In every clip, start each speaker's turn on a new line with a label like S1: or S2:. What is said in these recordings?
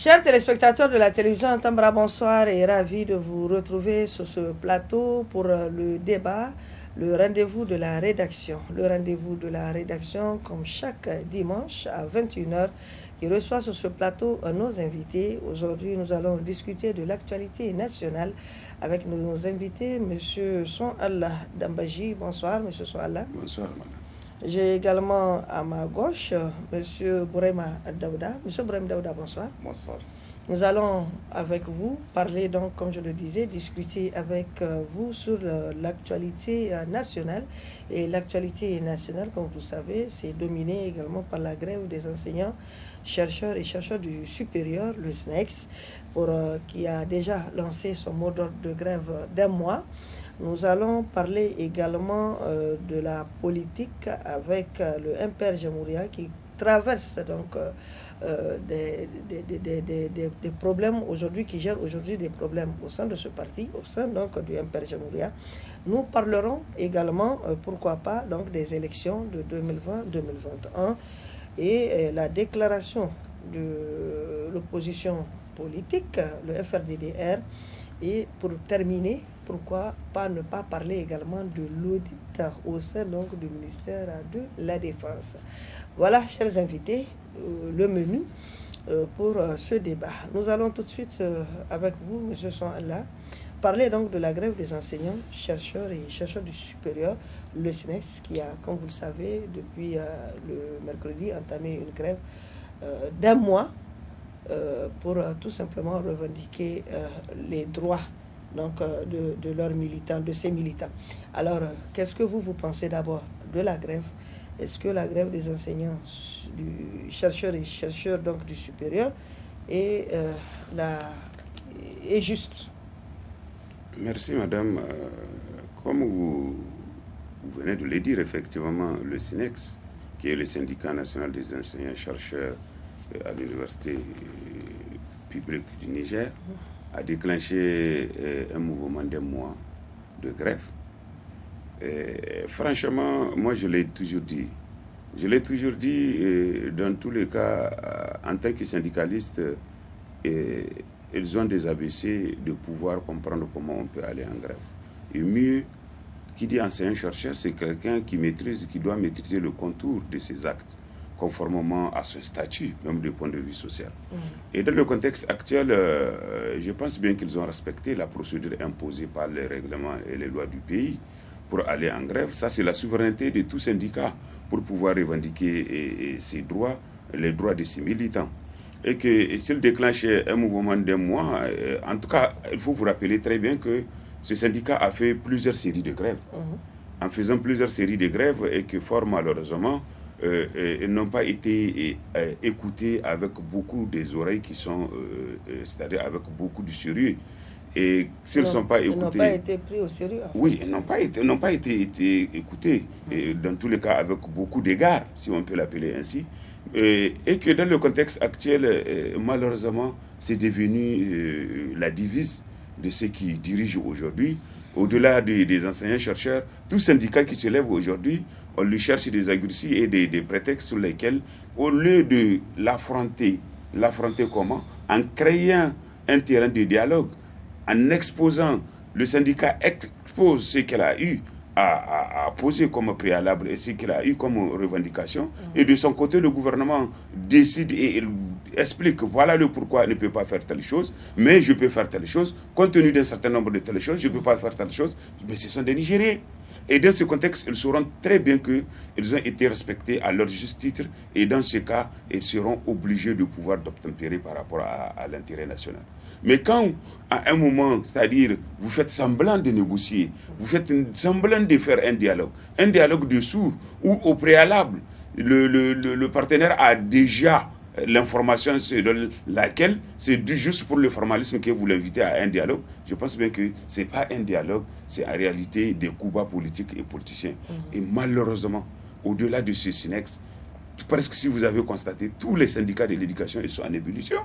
S1: Chers téléspectateurs de la télévision Tambra, bonsoir et ravi de vous retrouver sur ce plateau pour le débat, le rendez-vous de la rédaction. Le rendez-vous de la rédaction, comme chaque dimanche à 21h, qui reçoit sur ce plateau nos invités. Aujourd'hui, nous allons discuter de l'actualité nationale avec nos invités, M. Son Allah Dambaji. Bonsoir, M. Son Allah.
S2: Bonsoir, madame.
S1: J'ai également à ma gauche M. Bourema Daouda. M. Bourema Daouda, bonsoir.
S2: Bonsoir.
S1: Nous allons avec vous parler, donc, comme je le disais, discuter avec vous sur l'actualité nationale. Et l'actualité nationale, comme vous savez, c'est dominé également par la grève des enseignants, chercheurs et chercheurs du supérieur, le SNEX, qui a déjà lancé son mot d'ordre de grève d'un mois. Nous allons parler également de la politique avec le MPR Jamouria qui traverse donc des problèmes aujourd'hui, qui gère aujourd'hui des problèmes au sein de ce parti, au sein donc du MPR Jamouria. Nous parlerons également, pourquoi pas, donc des élections de 2020-2021 et la déclaration de l'opposition politique, le FRDDR. Et pour terminer, pourquoi pas ne pas parler également de l'audit au sein donc du ministère de la Défense. Voilà, chers invités, le menu pour ce débat. Nous allons tout de suite avec vous, M. Son Allah, parler donc de la grève des enseignants, chercheurs et chercheurs du supérieur, le SNEX, qui a, comme vous le savez, depuis le mercredi, entamé une grève d'un mois pour tout simplement revendiquer les droits donc, de leurs militants, de ces militants. Alors, qu'est-ce que vous pensez d'abord de la grève? Est-ce que la grève des enseignants, du chercheurs et chercheurs donc, du supérieur est juste?
S2: Merci, madame. Comme vous venez de le dire, effectivement, le SNEX, qui est le syndicat national des enseignants-chercheurs à l'université publique du Niger, a déclenché un mouvement d'un mois de grève. Franchement, moi je l'ai toujours dit. Dans tous les cas, en tant que syndicaliste, ils ont des ABC de pouvoir comprendre comment on peut aller en grève. Et mieux, qui dit enseignant-chercheur, c'est quelqu'un qui doit maîtriser le contour de ses actes, conformément à son statut, même du point de vue social. Et dans le contexte actuel, je pense bien qu'ils ont respecté la procédure imposée par les règlements et les lois du pays pour aller en grève. Ça, c'est la souveraineté de tout syndicat pour pouvoir revendiquer ses droits, les droits de ses militants. Et que s'ils déclenchent un mouvement d'un mois, en tout cas, il faut vous rappeler très bien que ce syndicat a fait plusieurs séries de grèves. En faisant plusieurs séries de grèves et que fort malheureusement, ils n'ont pas été écoutés avec beaucoup des oreilles qui sont, c'est-à-dire avec beaucoup de sérieux. Et s'ils ne sont pas écoutés... Ils n'ont
S1: pas été pris au sérieux.
S2: Oui, ils n'ont pas été écoutés, et dans tous les cas avec beaucoup d'égards, si on peut l'appeler ainsi. Et que dans le contexte actuel, malheureusement, c'est devenu la devise de ceux qui dirigent aujourd'hui. Au-delà des enseignants-chercheurs, tout syndicat qui se lève aujourd'hui, on lui cherche des arguties et des prétextes sur lesquels, au lieu de l'affronter comment? En créant un terrain de dialogue, en exposant, le syndicat expose ce qu'elle a eu à poser comme préalable et ce qu'il a eu comme revendication. Et de son côté, le gouvernement décide et il explique voilà le pourquoi il ne peut pas faire telle chose, mais je peux faire telle chose. Compte tenu d'un certain nombre de telles choses, je ne peux pas faire telle chose. Mais ce sont des Nigériens. Et dans ce contexte, ils sauront très bien qu'ils ont été respectés à leur juste titre. Et dans ce cas, ils seront obligés de pouvoir d'obtempérer par rapport à l'intérêt national. Mais quand, à un moment, c'est-à-dire, vous faites semblant de négocier, vous faites semblant de faire un dialogue de sourds, où au préalable, le partenaire a déjà l'information selon laquelle c'est juste pour le formalisme que vous l'invitez à un dialogue. Je pense bien que ce n'est pas un dialogue, c'est en réalité des coups bas politiques et politiciens. Et malheureusement, au-delà de ce SNEX, presque si vous avez constaté, tous les syndicats de l'éducation, ils sont en ébullition.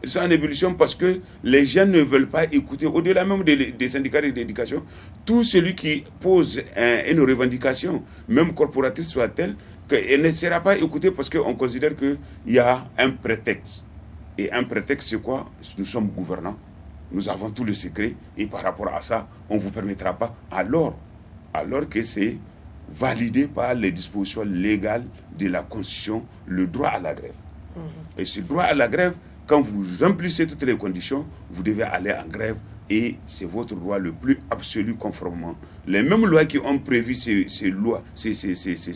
S2: Ils sont en ébullition parce que les jeunes ne veulent pas écouter, au-delà même des syndicats de l'éducation, tout celui qui pose une revendication, même corporatiste soit-elle, qu'elle ne sera pas écoutée parce qu'on considère qu'il y a un prétexte. Et un prétexte, c'est quoi? Nous sommes gouvernants, nous avons tout le secret, et par rapport à ça, on ne vous permettra pas. Alors que c'est validé par les dispositions légales de la Constitution, le droit à la grève. Et ce droit à la grève, quand vous remplissez toutes les conditions, vous devez aller en grève, et c'est votre droit le plus absolu conformément. Les mêmes lois qui ont prévu ces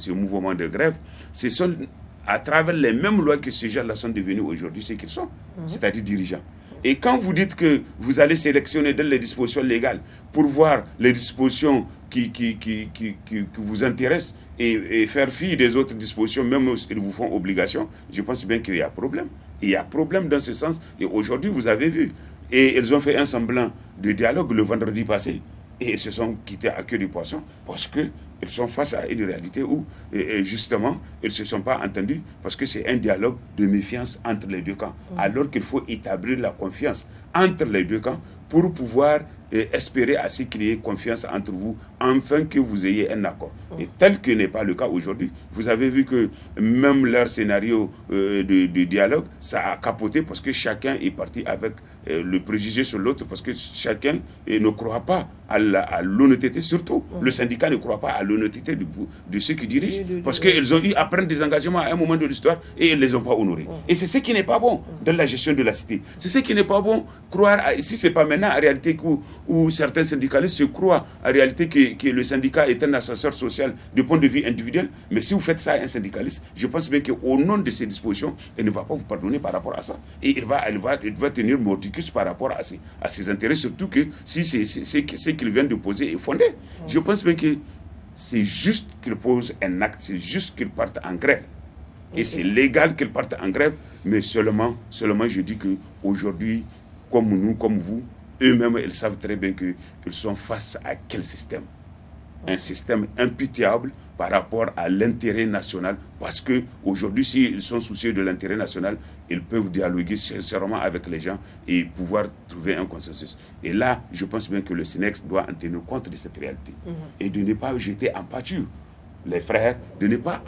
S2: mouvements de grève, ce sont à travers les mêmes lois que ces gens-là sont devenus aujourd'hui ce qu'ils sont, c'est-à-dire dirigeants. Et quand vous dites que vous allez sélectionner dans les dispositions légales pour voir les dispositions qui vous intéressent et faire fi des autres dispositions, même s'ils vous font obligation, je pense bien qu'il y a problème. Il y a problème dans ce sens. Et aujourd'hui, vous avez vu. Et ils ont fait un semblant de dialogue le vendredi passé. Et ils se sont quittés à queue de poisson parce qu'ils sont face à une réalité où, justement, ils ne se sont pas entendus parce que c'est un dialogue de méfiance entre les deux camps. Alors qu'il faut établir la confiance entre les deux camps pour pouvoir espérer à ce qu'il y ait confiance entre vous, afin que vous ayez un accord. Et tel que n'est pas le cas aujourd'hui, vous avez vu que même leur scénario de dialogue, ça a capoté parce que chacun est parti avec le préjugé sur l'autre, parce que chacun ne croit pas à l'honnêteté, surtout le syndicat ne croit pas à l'honnêteté de ceux qui dirigent, parce qu'ils ont eu à prendre des engagements à un moment de l'histoire et ils ne les ont pas honorés. Et c'est ce qui n'est pas bon dans la gestion de la cité. C'est ce qui n'est pas bon, croire, si ce n'est pas maintenant en réalité où certains syndicalistes se croient en réalité que le syndicat est un ascenseur social du point de vue individuel, mais si vous faites ça à un syndicaliste, je pense bien qu'au nom de ces dispositions, il ne va pas vous pardonner par rapport à ça. Et il va tenir mordicus par rapport à ses intérêts, surtout que si c'est qu'il vient de poser est fondé. Je pense bien que c'est juste qu'il pose un acte, c'est juste qu'il parte en grève. Et c'est légal qu'il parte en grève, mais seulement je dis qu'aujourd'hui, comme nous, comme vous, eux-mêmes, ils savent très bien qu'ils sont face à quel système? Un système impitoyable par rapport à l'intérêt national, parce qu'aujourd'hui, s'ils sont soucieux de l'intérêt national, ils peuvent dialoguer sincèrement avec les gens et pouvoir trouver un consensus. Et là, je pense bien que le SYNEX doit en tenir compte de cette réalité et de ne pas jeter en pâture les frères, de ne pas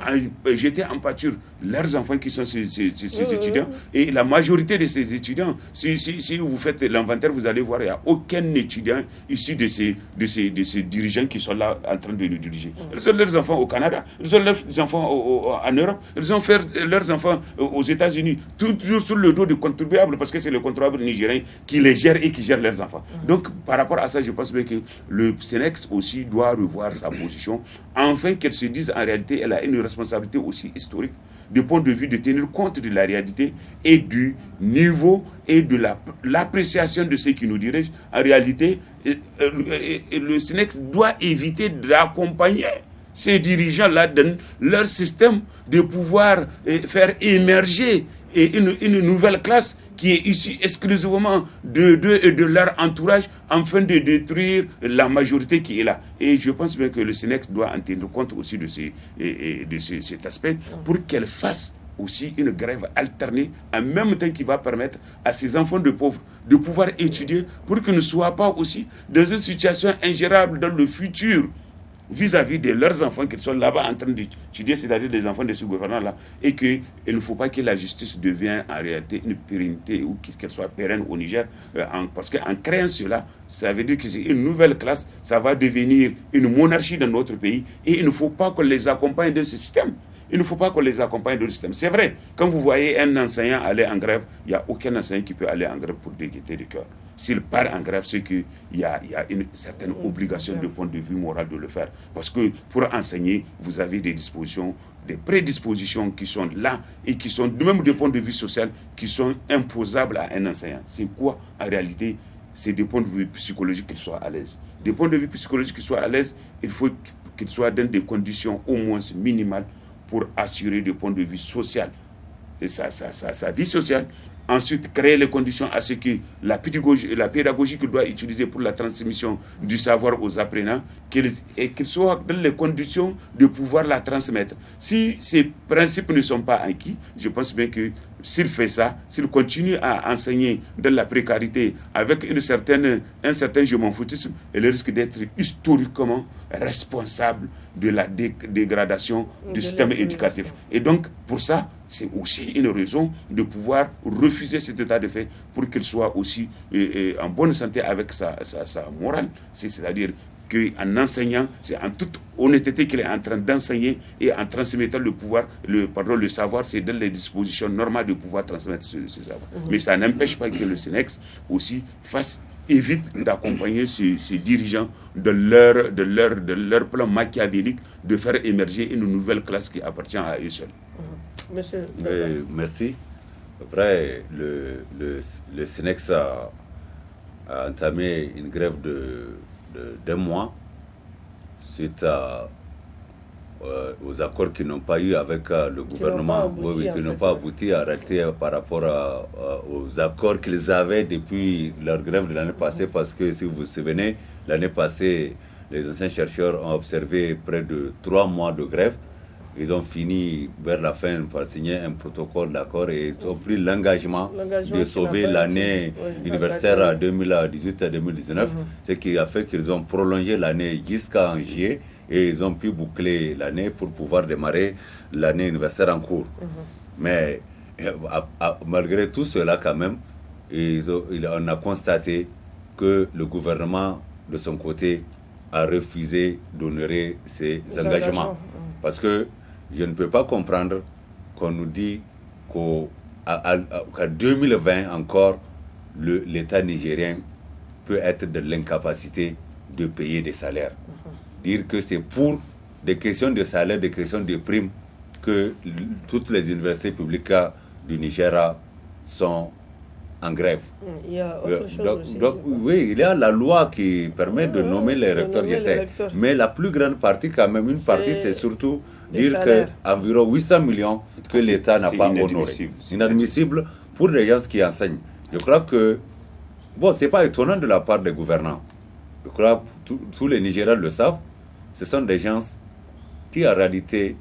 S2: jeter en pâture leurs enfants qui sont ces étudiants. Et la majorité de ces étudiants, si vous faites l'inventaire, vous allez voir, il n'y a aucun étudiant issu de ces dirigeants qui sont là en train de nous diriger. Ils ont leurs enfants au Canada, ils ont leurs enfants en Europe, ils ont fait leurs enfants aux États-Unis, toujours sur le dos du contribuable, parce que c'est le contribuable nigérien qui les gère et qui gère leurs enfants. Donc, par rapport à ça, je pense bien que le SYNEX aussi doit revoir sa position, afin qu'elle se dise en réalité, elle a une responsabilité aussi historique, du point de vue de tenir compte de la réalité et du niveau et de l'appréciation de ceux qui nous dirigent. En réalité, le SYNEX doit éviter d'accompagner ces dirigeants-là dans leur système de pouvoir faire émerger une nouvelle classe qui est issue exclusivement d'eux et de leur entourage, afin de détruire la majorité qui est là. Et je pense bien que le SYNEX doit en tenir compte aussi de cet aspect, pour qu'elle fasse aussi une grève alternée, en même temps qui va permettre à ces enfants de pauvres de pouvoir étudier, pour qu'ils ne soient pas aussi dans une situation ingérable dans le futur, vis-à-vis de leurs enfants qui sont là-bas en train d'étudier, c'est-à-dire des enfants de ce gouvernement-là, et qu'il ne faut pas que la justice devienne en réalité une pérennité, ou qu'elle soit pérenne au Niger, parce qu'en créant cela, ça veut dire que c'est une nouvelle classe, ça va devenir une monarchie dans notre pays, et il ne faut pas qu'on les accompagne de ce système. Il ne faut pas qu'on les accompagne de ce système. C'est vrai, quand vous voyez un enseignant aller en grève, il n'y a aucun enseignant qui peut aller en grève pour dégainer du cœur. S'il part en grève, c'est qu'il y a une certaine obligation de point de vue moral de le faire. Parce que pour enseigner, vous avez des dispositions, des prédispositions qui sont là et qui sont, même du point de vue social, qui sont imposables à un enseignant. C'est quoi en réalité? C'est du point de vue psychologique qu'il soit à l'aise. Du point de vue psychologique qu'il soit à l'aise, il faut qu'il soit dans des conditions au moins minimales pour assurer du point de vue social et sa vie sociale. Ensuite, créer les conditions à ce que la pédagogie qu'il doit utiliser pour la transmission du savoir aux apprenants, qu'il soit dans les conditions de pouvoir la transmettre. Si ces principes ne sont pas acquis, je pense bien que s'il fait ça, s'il continue à enseigner dans la précarité avec un certain je m'en foutisme, il risque d'être historiquement responsable de la dégradation du système éducatif. Et donc, pour ça, c'est aussi une raison de pouvoir refuser cet état de fait pour qu'il soit aussi en bonne santé avec sa morale. C'est-à-dire qu'en enseignant, c'est en toute honnêteté qu'il est en train d'enseigner et en transmettant le pouvoir, le savoir, c'est dans les dispositions normales de pouvoir transmettre ce savoir. Mais ça n'empêche pas que le SNEX aussi évite d'accompagner ces dirigeants de leur plan machiavélique de faire émerger une nouvelle classe qui appartient à eux seuls.
S1: Monsieur.
S3: Merci. Après, le SNEX a entamé une grève d'un mois suite aux accords qui n'ont pas eu avec le gouvernement, qui n'ont pas abouti en réalité par rapport aux accords qu'ils avaient depuis leur grève de l'année passée, parce que si vous vous souvenez, l'année passée, les anciens chercheurs ont observé près de 3 mois de grève. Ils ont fini vers la fin par signer un protocole d'accord et ils ont pris l'engagement de sauver l'année universitaire 2018 à 2019, ce qui a fait qu'ils ont prolongé l'année jusqu'en juillet et ils ont pu boucler l'année pour pouvoir démarrer l'année universitaire en cours. Mais malgré tout cela quand même, on a constaté que le gouvernement de son côté a refusé d'honorer ses engagements. Parce que je ne peux pas comprendre qu'on nous dit qu'à 2020 encore, l'État nigérien peut être de l'incapacité de payer des salaires. Dire que c'est pour des questions de salaire, des questions de primes que toutes les universités publiques du Nigeria sont en grève.
S1: Il y a autre chose aussi.
S3: Oui, il y a la loi qui permet de nommer les recteurs, je sais. Mais la plus grande partie, quand même, une partie, c'est surtout dire qu'environ 800 millions que l'État n'a pas honoré. Inadmissible pour les gens qui enseignent. Je crois que, bon, ce n'est pas étonnant de la part des gouvernants. Je crois que tous les Nigériens le savent. Ce sont des gens qui, en réalité,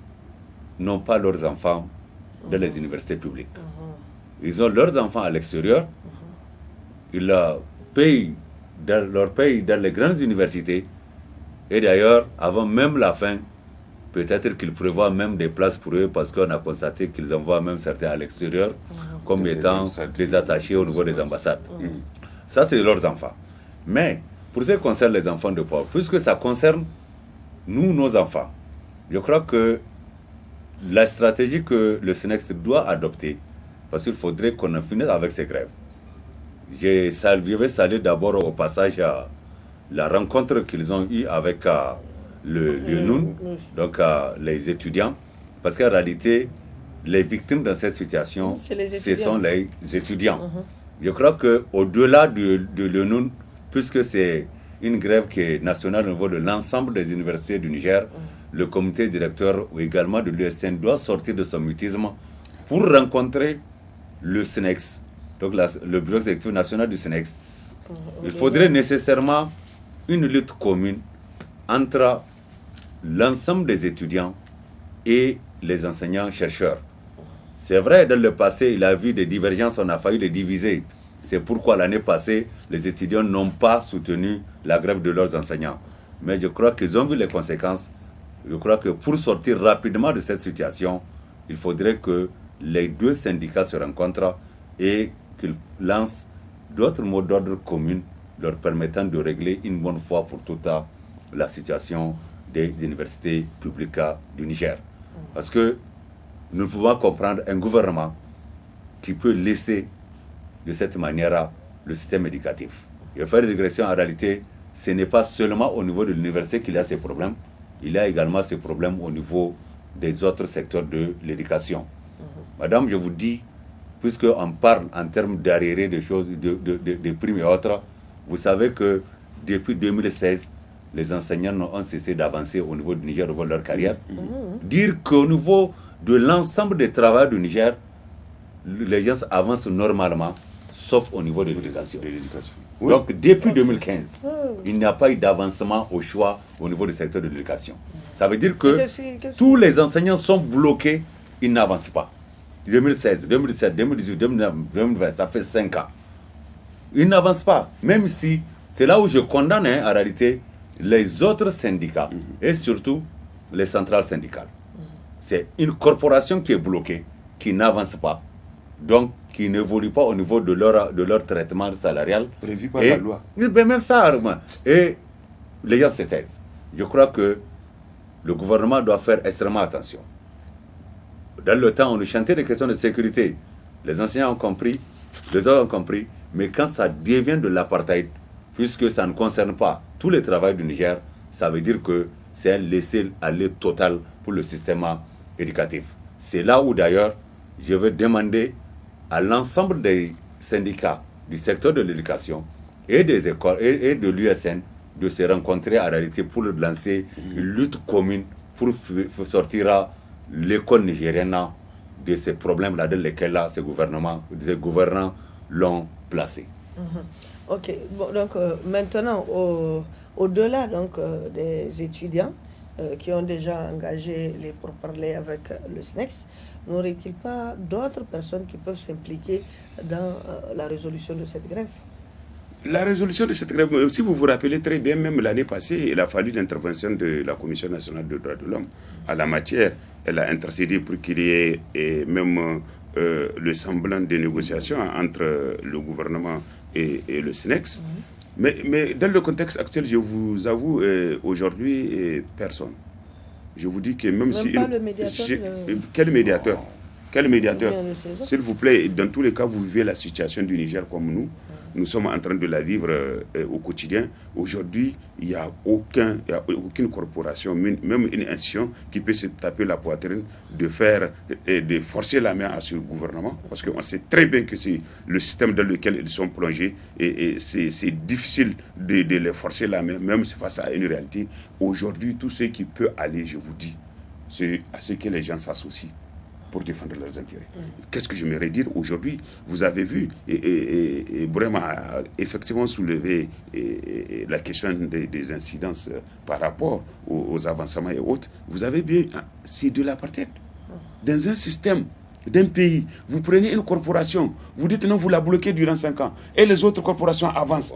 S3: n'ont pas leurs enfants dans les universités publiques. Ils ont leurs enfants à l'extérieur. Ils leur payent dans les grandes universités. Et d'ailleurs, avant même la fin, peut-être qu'ils prévoient même des places pour eux parce qu'on a constaté qu'ils envoient même certains à l'extérieur comme étant des attachés au niveau des ambassades. Ça, c'est leurs enfants. Mais pour ce qui concerne les enfants de pauvres, puisque ça concerne nous, nos enfants, je crois que la stratégie que le SNEX doit adopter, parce qu'il faudrait qu'on en finisse avec ces grèves. Je vais saluer d'abord au passage la rencontre qu'ils ont eue avec l'UNUN, donc les étudiants, parce qu'en réalité, les victimes dans cette situation, ce sont les étudiants. Je crois qu'au-delà de l'UNUN, puisque c'est une grève qui est nationale au niveau de l'ensemble des universités du Niger, le comité directeur ou également de l'USN doit sortir de son mutisme pour rencontrer le SNEX, donc le bureau exécutif national du SNEX. Il faudrait nécessairement une lutte commune entre l'ensemble des étudiants et les enseignants-chercheurs. C'est vrai, dans le passé, il a eu des divergences, on a failli les diviser. C'est pourquoi l'année passée, les étudiants n'ont pas soutenu la grève de leurs enseignants. Mais je crois qu'ils ont vu les conséquences. Je crois que pour sortir rapidement de cette situation, il faudrait que les deux syndicats se rencontrent et qu'ils lancent d'autres mots d'ordre communs leur permettant de régler une bonne fois pour toute la situation des universités publiques du Niger. Parce que nous pouvons comprendre un gouvernement qui peut laisser de cette manière le système éducatif. Et faire une régression, en réalité, ce n'est pas seulement au niveau de l'université qu'il y a ces problèmes, il y a également ces problèmes au niveau des autres secteurs de l'éducation. Madame, je vous dis, puisqu'on parle en termes d'arriérés, de choses, de primes et autres, vous savez que depuis 2016, les enseignants ont cessé d'avancer au niveau du Niger, au niveau de leur carrière. Dire qu'au niveau de l'ensemble des travailleurs du Niger, les gens avancent normalement, sauf au niveau de l'éducation. Oui. Donc, depuis 2015, il n'y a pas eu d'avancement au choix au niveau du secteur de l'éducation. Ça veut dire que tous les enseignants sont bloqués, ils n'avancent pas. 2016, 2017, 2018, 2019, 2020, ça fait 5 ans. Ils n'avancent pas, même si c'est là où je condamne en réalité les autres syndicats et surtout les centrales syndicales. C'est une corporation qui est bloquée, qui n'avancent pas, donc qui n'évoluent pas au niveau de leur traitement salarial.
S2: Prévu par la loi.
S3: Même ça, et les gens se taisent. Je crois que le gouvernement doit faire extrêmement attention. Dans le temps, on nous chantait des questions de sécurité. Les enseignants ont compris, les autres ont compris, mais quand ça devient de l'apartheid, puisque ça ne concerne pas tout le travail du Niger, ça veut dire que c'est un laisser-aller total pour le système éducatif. C'est là où d'ailleurs, je veux demander à l'ensemble des syndicats du secteur de l'éducation et des écoles et de l'USN de se rencontrer en réalité pour lancer une lutte commune pour sortir l'école nigérienne de ces problèmes-là dans lesquels ces gouvernants l'ont placé.
S1: Ok, bon, donc maintenant, au-delà donc, des étudiants qui ont déjà engagé les pourparlers avec le SNEX, n'aurait-il pas d'autres personnes qui peuvent s'impliquer dans la résolution de cette grève?
S2: La résolution de cette grève, si vous vous rappelez très bien, même l'année passée, il a fallu l'intervention de la Commission nationale des droits de l'homme à la matière. Elle a intercédé pour qu'il y ait même le semblant de négociations entre le gouvernement et le SNEX. Mais dans le contexte actuel, je vous avoue, aujourd'hui, personne. Je vous dis que même si...
S1: Pas le médiateur,
S2: Quel médiateur? S'il vous plaît, dans tous les cas, vous vivez la situation du Niger comme nous. Nous sommes en train de la vivre au quotidien. Aujourd'hui, il n'y a aucune corporation, même une institution qui peut se taper la poitrine de forcer la main à ce gouvernement. Parce qu'on sait très bien que c'est le système dans lequel ils sont plongés et c'est difficile de les forcer la main, même face à une réalité. Aujourd'hui, tout ce qui peut aller, je vous dis, c'est à ce que les gens s'associent pour défendre leurs intérêts. Qu'est-ce que j'aimerais dire aujourd'hui? Vous avez vu, et vraiment a effectivement soulevé la question des incidences par rapport aux avancements et autres. Vous avez bien, c'est de l'apartheid. Dans un système d'un pays, vous prenez une corporation, vous dites non, vous la bloquez durant 5 ans, et les autres corporations avancent.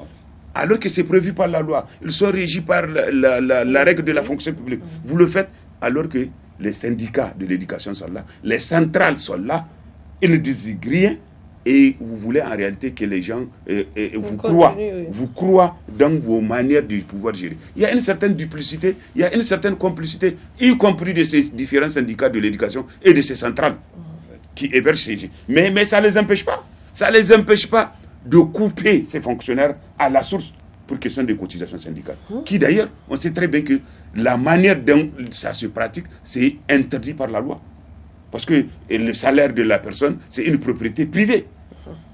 S2: Alors que c'est prévu par la loi, ils sont régis par la règle de la fonction publique. Vous le faites alors que les syndicats de l'éducation sont là, les centrales sont là, ils ne disent rien et vous voulez en réalité que les gens vous croient dans vos manières de pouvoir gérer. Il y a une certaine duplicité, il y a une certaine complicité, y compris de ces différents syndicats de l'éducation et de ces centrales qui hébergent ces gens. Mais ça ne les empêche pas. Ça ne les empêche pas de couper ces fonctionnaires à la source pour question des cotisations syndicales. Qui d'ailleurs, on sait très bien que la manière dont ça se pratique, c'est interdit par la loi. Parce que le salaire de la personne, c'est une propriété privée.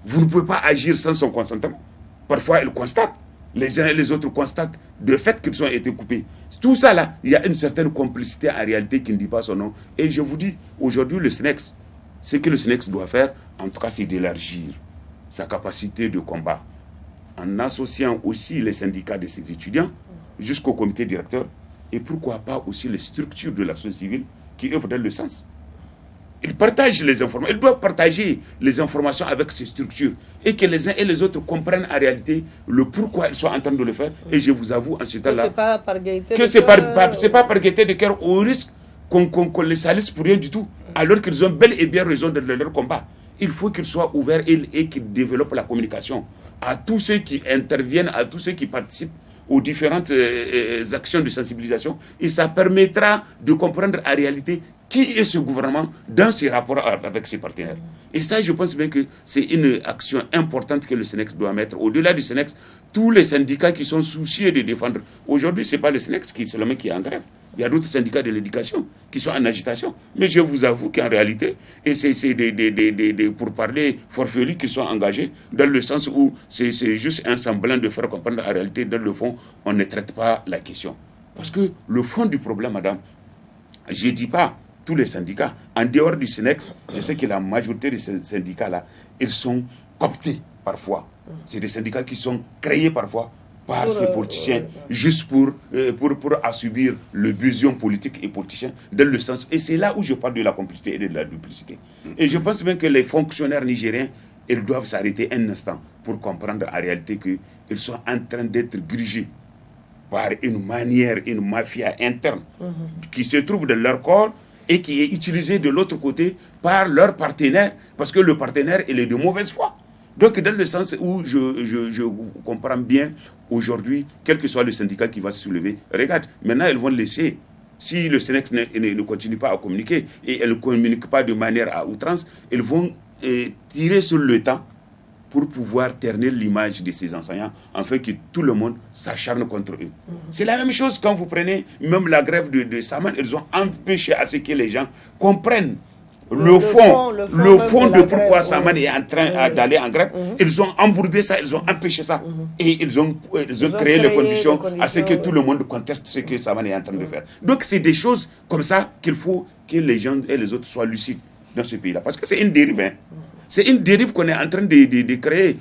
S2: Vous ne pouvez pas agir sans son consentement. Parfois, ils constatent. Les uns et les autres constatent de fait qu'ils ont été coupés. Tout ça là, il y a une certaine complicité en réalité qui ne dit pas son nom. Et je vous dis, aujourd'hui, le SNEX, ce que le SNEX doit faire, en tout cas, c'est d'élargir sa capacité de combat en associant aussi les syndicats de ces étudiants jusqu'au comité directeur et pourquoi pas aussi les structures de la société civile qui œuvrent dans le sens. Ils partagent les informations, ils doivent partager les informations avec ces structures et que les uns et les autres comprennent en réalité le pourquoi ils sont en train de le faire. Et je vous avoue en ce temps-là
S1: que c'est
S2: pas par gaieté de cœur au risque qu'on les salisse pour rien du tout, alors qu'ils ont bel et bien raison de leur combat. Il faut qu'ils soient ouverts et qu'ils développent la communication à tous ceux qui interviennent, à tous ceux qui participent aux différentes actions de sensibilisation. Et ça permettra de comprendre en réalité qui est ce gouvernement dans ses rapports avec ses partenaires. Et ça, je pense bien que c'est une action importante que le SNEX doit mettre. Au-delà du SNEX, tous les syndicats qui sont soucieux de défendre. Aujourd'hui, ce n'est pas le SNEX qui est en grève. Il y a d'autres syndicats de l'éducation qui sont en agitation. Mais je vous avoue qu'en réalité, et c'est des pourparlers forfelus qui sont engagés dans le sens où c'est juste un semblant de faire comprendre en réalité, dans le fond, on ne traite pas la question. Parce que le fond du problème, madame, je ne dis pas tous les syndicats. En dehors du SNEX, je sais que la majorité de ces syndicats-là, ils sont cooptés parfois. C'est des syndicats qui sont créés parfois par ces politiciens, juste pour assouvir le besoin politique et politicien dans le sens. Et c'est là où je parle de la complicité et de la duplicité. Et je pense bien que les fonctionnaires nigériens, ils doivent s'arrêter un instant pour comprendre en réalité qu'ils sont en train d'être grigés par une mafia interne qui se trouve dans leur corps et qui est utilisé de l'autre côté par leur partenaire, parce que le partenaire, il est de mauvaise foi. Donc, dans le sens où je comprends bien, aujourd'hui, quel que soit le syndicat qui va se soulever, regarde, maintenant, ils vont laisser. Si le SNEX ne continue pas à communiquer et elle ne communique pas de manière à outrance, ils vont tirer sur le temps pour pouvoir ternir l'image de ces enseignants, afin que tout le monde s'acharne contre eux. C'est la même chose quand vous prenez même la grève de Saman, ils ont empêché à ce que les gens comprennent le fond de pourquoi Saman est en train d'aller en grève. Ils ont embourbé ça, ils ont empêché ça. Et ils ont créé les conditions à ce que tout le monde conteste ce que Saman est en train de faire. Donc c'est des choses comme ça qu'il faut que les gens et les autres soient lucides dans ce pays-là. Parce que c'est une dérive. Hein. C'est une dérive qu'on est en train de créer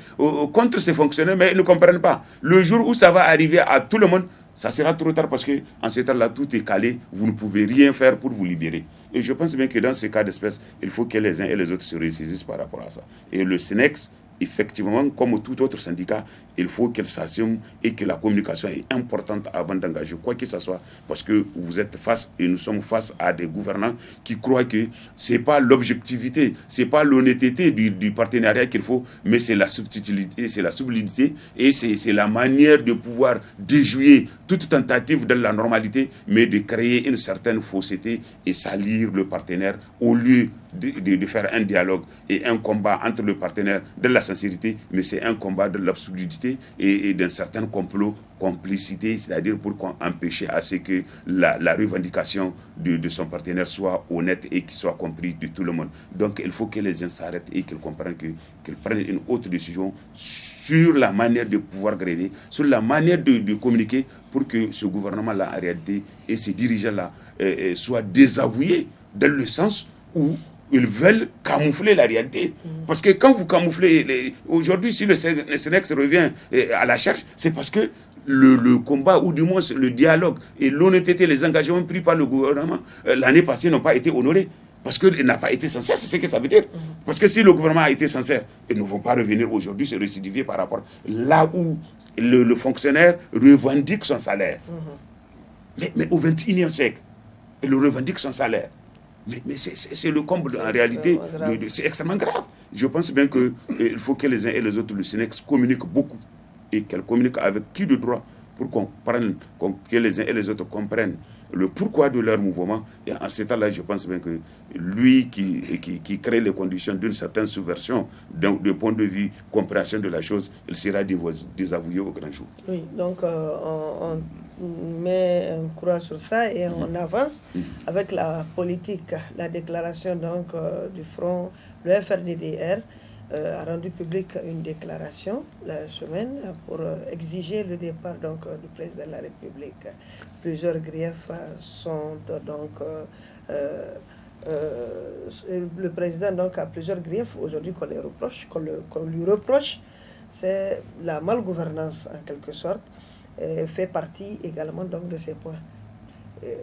S2: contre ces fonctionnaires, mais ils ne comprennent pas. Le jour où ça va arriver à tout le monde, ça sera trop tard parce qu'en ce temps-là, tout est calé. Vous ne pouvez rien faire pour vous libérer. Et je pense bien que dans ce cas d'espèce, il faut que les uns et les autres se ressaisissent par rapport à ça. Et le SNEX, effectivement, comme tout autre syndicat, il faut qu'elle s'assume et que la communication est importante avant d'engager quoi que ce soit, parce que vous êtes face et nous sommes face à des gouvernants qui croient que c'est pas l'objectivité, c'est pas l'honnêteté du partenariat qu'il faut, mais c'est la subtilité, c'est la subtilité et c'est la manière de pouvoir déjouer toute tentative de la normalité, mais de créer une certaine fausseté et salir le partenaire au lieu de faire un dialogue et un combat entre le partenaire de la sincérité, mais c'est un combat de l'absurdité et d'un certain complot, complicité, c'est-à-dire pour empêcher à ce que la revendication de son partenaire soit honnête et qu'il soit compris de tout le monde. Donc il faut que les gens s'arrêtent et qu'ils comprennent qu'ils prennent une autre décision sur la manière de pouvoir gréver, sur la manière de communiquer pour que ce gouvernement-là, en réalité, et ces dirigeants-là soient désavoués dans le sens où ils veulent camoufler la réalité. Parce que quand vous camouflez... Aujourd'hui, si le SNEX revient à la charge, c'est parce que le combat, ou du moins le dialogue et l'honnêteté, les engagements pris par le gouvernement l'année passée n'ont pas été honorés. Parce qu'il n'a pas été sincère, c'est ce que ça veut dire. Parce que si le gouvernement a été sincère, ils ne vont pas revenir aujourd'hui se récidiver par rapport là où le fonctionnaire revendique son salaire. Mais au XXIe siècle, il revendique son salaire. Mais c'est le comble en réalité, c'est extrêmement grave. Je pense bien qu'il faut que les uns et les autres, le SNEX, communiquent beaucoup et qu'elles communiquent avec qui de droit pour que les uns et les autres comprennent le pourquoi de leur mouvement. Et en ce temps-là, je pense bien que lui qui crée les conditions d'une certaine subversion de point de vue, compréhension de la chose, il sera désavoué au grand jour.
S1: Oui, donc on met un courage sur ça et on avance avec la politique, la déclaration donc du Front, le FRDDR a rendu public une déclaration la semaine pour exiger le départ donc du président de la République. Plusieurs griefs sont donc le président donc a plusieurs griefs aujourd'hui qu'on lui reproche, c'est la malgouvernance en quelque sorte, fait partie également donc de ces points.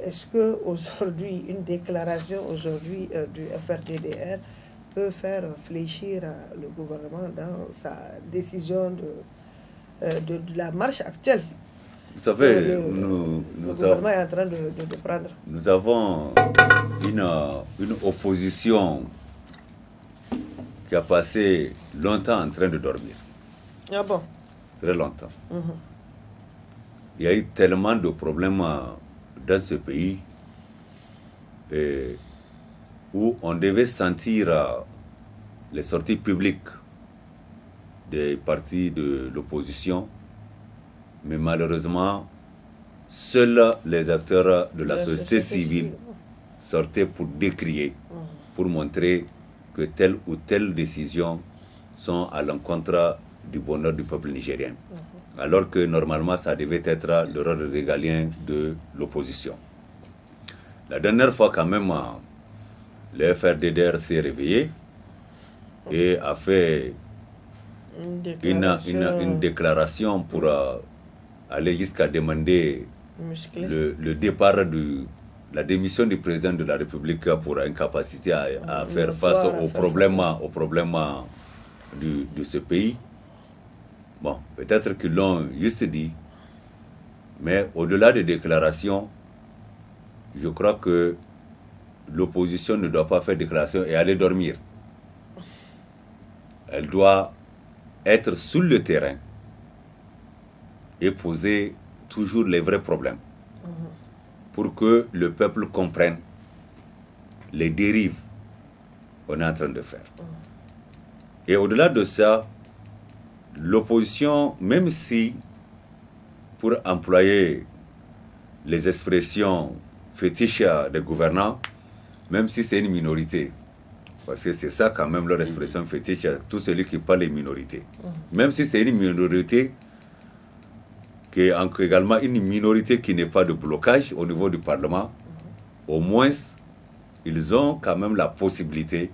S1: Est-ce que aujourd'hui une déclaration aujourd'hui du FRDDR peut faire fléchir le gouvernement dans sa décision de la marche actuelle?
S3: Vous savez,
S1: le gouvernement est en train de prendre.
S3: Nous avons une opposition qui a passé longtemps en train de dormir.
S1: Ah bon?
S3: Très longtemps. Il y a eu tellement de problèmes dans ce pays où on devait sentir les sorties publiques des partis de l'opposition, mais malheureusement, seuls les acteurs de la société civile sortaient pour décrier, pour montrer que telle ou telle décision sont à l'encontre du bonheur du peuple nigérien. Alors que normalement, ça devait être le rôle régalien de l'opposition. La dernière fois, quand même, le FRDDR s'est réveillé et a fait une déclaration pour aller jusqu'à demander le départ la démission du président de la République pour incapacité à faire face aux problèmes de ce pays. Bon, peut-être qu'ils l'ont juste dit, mais au-delà des déclarations, je crois que l'opposition ne doit pas faire déclaration et aller dormir. Elle doit être sur le terrain et poser toujours les vrais problèmes pour que le peuple comprenne les dérives qu'on est en train de faire. Et au-delà de ça, l'opposition, même si, pour employer les expressions fétiches des gouvernants, même si c'est une minorité, parce que c'est ça quand même leur expression fétiche, tout celui qui parle des minorités. Même si c'est une minorité, qui est également une minorité qui n'est pas de blocage au niveau du Parlement, au moins, ils ont quand même la possibilité,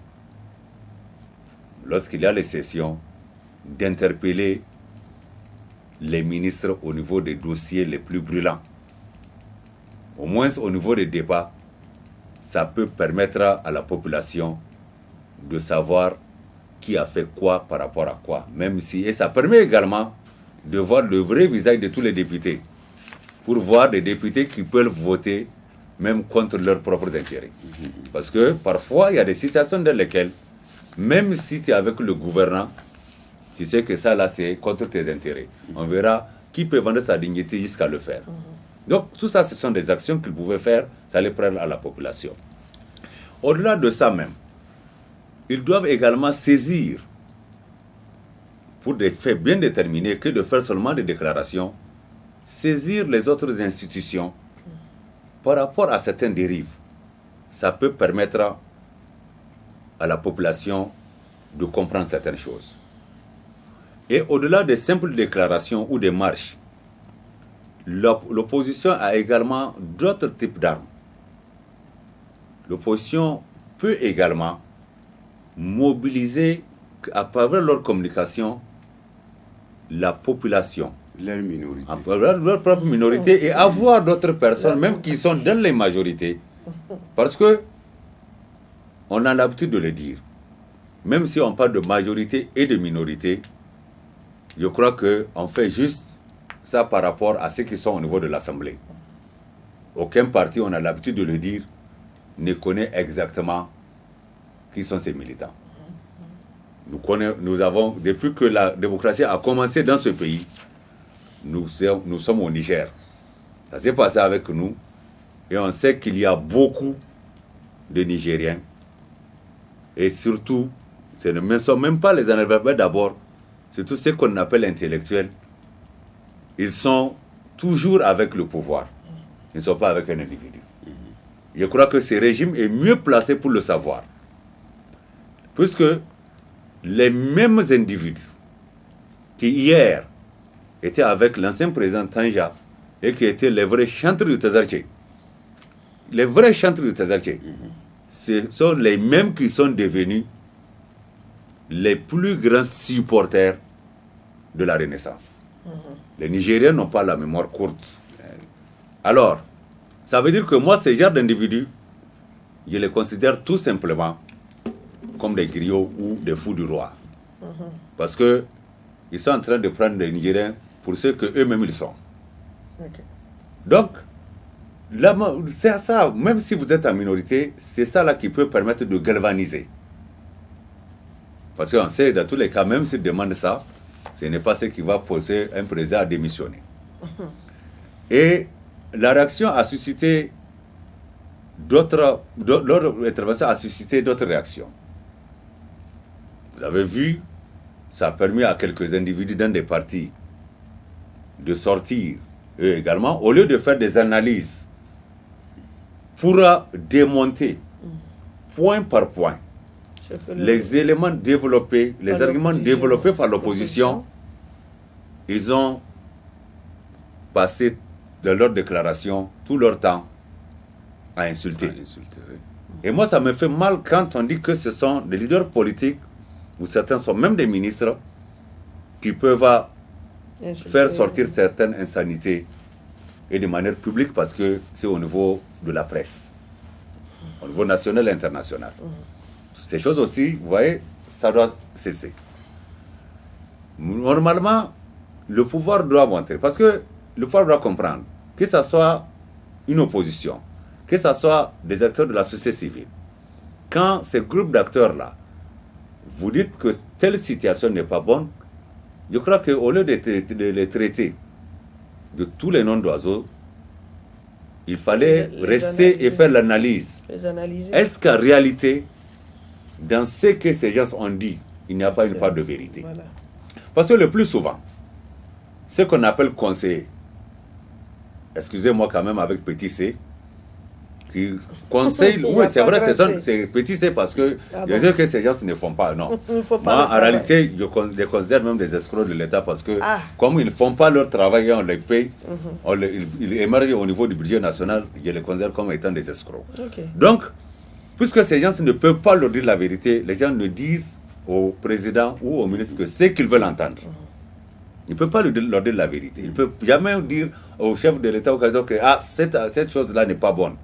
S3: lorsqu'il y a les sessions, d'interpeller les ministres au niveau des dossiers les plus brûlants. Au moins au niveau des débats, ça peut permettre à la population de savoir qui a fait quoi par rapport à quoi. Même si, et ça permet également de voir le vrai visage de tous les députés, pour voir des députés qui peuvent voter même contre leurs propres intérêts. Parce que parfois, il y a des situations dans lesquelles, même si tu es avec le gouvernant, tu sais que ça là, c'est contre tes intérêts. On verra qui peut vendre sa dignité jusqu'à le faire. Donc, tout ça, ce sont des actions qu'ils pouvaient faire, ça les prend à la population. Au-delà de ça même, ils doivent également saisir, pour des faits bien déterminés, que de faire seulement des déclarations, saisir les autres institutions par rapport à certaines dérives. Ça peut permettre à la population de comprendre certaines choses. Et au-delà des simples déclarations ou des marches, l'opposition a également d'autres types d'armes. L'opposition peut également mobiliser à travers leur communication la population.
S2: Leur minorité.
S3: Leur propre minorité et avoir d'autres personnes, même qui sont dans les majorités. Parce que, on a l'habitude de le dire, même si on parle de majorité et de minorité, je crois qu'on fait juste ça par rapport à ceux qui sont au niveau de l'Assemblée. Aucun parti, on a l'habitude de le dire, ne connaît exactement qui sont ces militants. Nous avons, depuis que la démocratie a commencé dans ce pays, nous sommes au Niger. Ça s'est passé avec nous et on sait qu'il y a beaucoup de Nigériens. Et surtout, ce ne sont même pas les analphabètes d'abord, c'est tous ceux qu'on appelle intellectuels. Ils sont toujours avec le pouvoir. Ils ne sont pas avec un individu. Je crois que ce régime est mieux placé pour le savoir. Puisque les mêmes individus qui hier étaient avec l'ancien président Tanja et qui étaient les vrais chantres du Tazarché. Les vrais chantres du Tazarché, ce sont les mêmes qui sont devenus les plus grands supporters de la Renaissance. Les Nigériens n'ont pas la mémoire courte. Alors, ça veut dire que moi, ces genres d'individus, je les considère tout simplement comme des griots ou des fous du roi. Parce que ils sont en train de prendre les Nigériens pour ce qu'eux-mêmes ils sont. Donc, c'est ça, même si vous êtes en minorité, c'est ça là qui peut permettre de galvaniser. Parce qu'on sait, dans tous les cas, même s'ils demandent ça, ce n'est pas ce qui va pousser un président à démissionner. Et la réaction a suscité leur intervention a suscité d'autres réactions. Vous avez vu, ça a permis à quelques individus dans des partis de sortir, eux également, au lieu de faire des analyses pour démonter, point par point, les éléments développés, les arguments développés par l'opposition, ils ont passé dans leur déclaration tout leur temps à insulter. Et moi, ça me fait mal quand on dit que ce sont des leaders politiques, ou certains sont même des ministres, qui peuvent faire sortir certaines insanités, et de manière publique, parce que c'est au niveau de la presse, au niveau national et international. Ces choses aussi, vous voyez, ça doit cesser. Normalement, le pouvoir doit monter, parce que le pouvoir doit comprendre que ce soit une opposition, que que ce soit des acteurs de la société civile, quand ces groupes d'acteurs-là, vous dites que telle situation n'est pas bonne, je crois qu'au lieu de les traiter de tous les noms d'oiseaux, il fallait rester et faire l'analyse. Est-ce qu'en réalité, dans ce que ces gens ont dit, il n'y a pas une part de vérité? Voilà. Parce que le plus souvent, ce qu'on appelle conseiller, excusez-moi quand même avec petit c, qui conseille, oui c'est vrai, c'est petit c parce que je sais que ces gens ne font pas, non. Moi, en réalité, je les considère même des escrocs de l'État parce que comme ils ne font pas leur travail et on les paye, ils émergent au niveau du budget national, je les considère comme étant des escrocs. Okay. Donc, puisque ces gens ne peuvent pas leur dire la vérité, les gens ne disent au président ou au ministre que ce qu'ils veulent entendre. Ils ne peuvent pas leur dire la vérité. Ils ne peuvent jamais dire au chef de l'État que cette chose-là n'est pas bonne.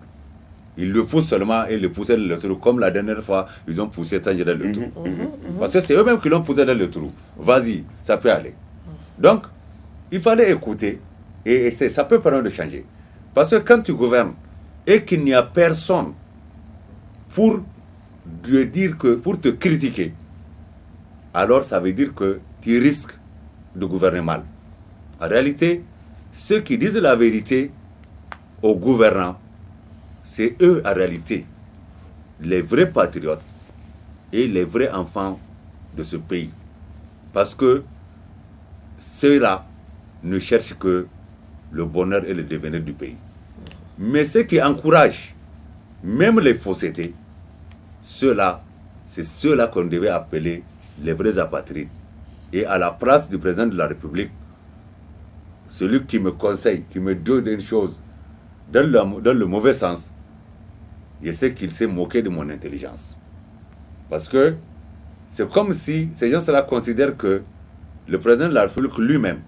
S3: Ils le poussent seulement et le poussent dans le trou. Comme la dernière fois, ils ont poussé Tangier dans le trou. Parce que c'est eux-mêmes qui l'ont poussé dans le trou. Vas-y, ça peut aller. Donc, il fallait écouter et ça peut permettre de changer. Parce que quand tu gouvernes et qu'il n'y a personne pour te critiquer, alors ça veut dire que tu risques de gouverner mal. En réalité, ceux qui disent la vérité aux gouvernants, c'est eux en réalité, les vrais patriotes et les vrais enfants de ce pays. Parce que ceux-là ne cherchent que le bonheur et le devenir du pays. Mais ceux qui encouragent même les faussetés, ceux-là, c'est ceux-là qu'on devait appeler les vrais apatrides. Et à la place du président de la République, celui qui me conseille, qui me donne une chose dans le mauvais sens, je sais qu'il s'est moqué de mon intelligence. Parce que c'est comme si ces gens-là considèrent que le président de la République lui-même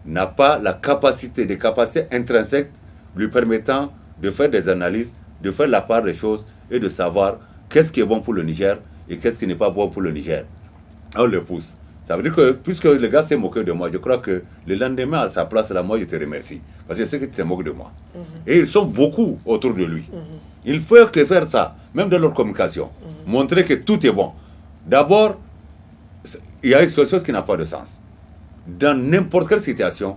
S3: n'a pas la capacité, des capacités intrinsèques lui permettant de faire des analyses, de faire la part des choses et de savoir qu'est-ce qui est bon pour le Niger et qu'est-ce qui n'est pas bon pour le Niger. On le pousse. Ça veut dire que, puisque le gars s'est moqué de moi, je crois que le lendemain, à sa place, là, moi, je te remercie. Parce que c'est que tu te moques de moi. Et ils sont beaucoup autour de lui. Il faut que faire ça, même dans leur communication. Montrer que tout est bon. D'abord, il y a quelque chose qui n'a pas de sens. Dans n'importe quelle situation,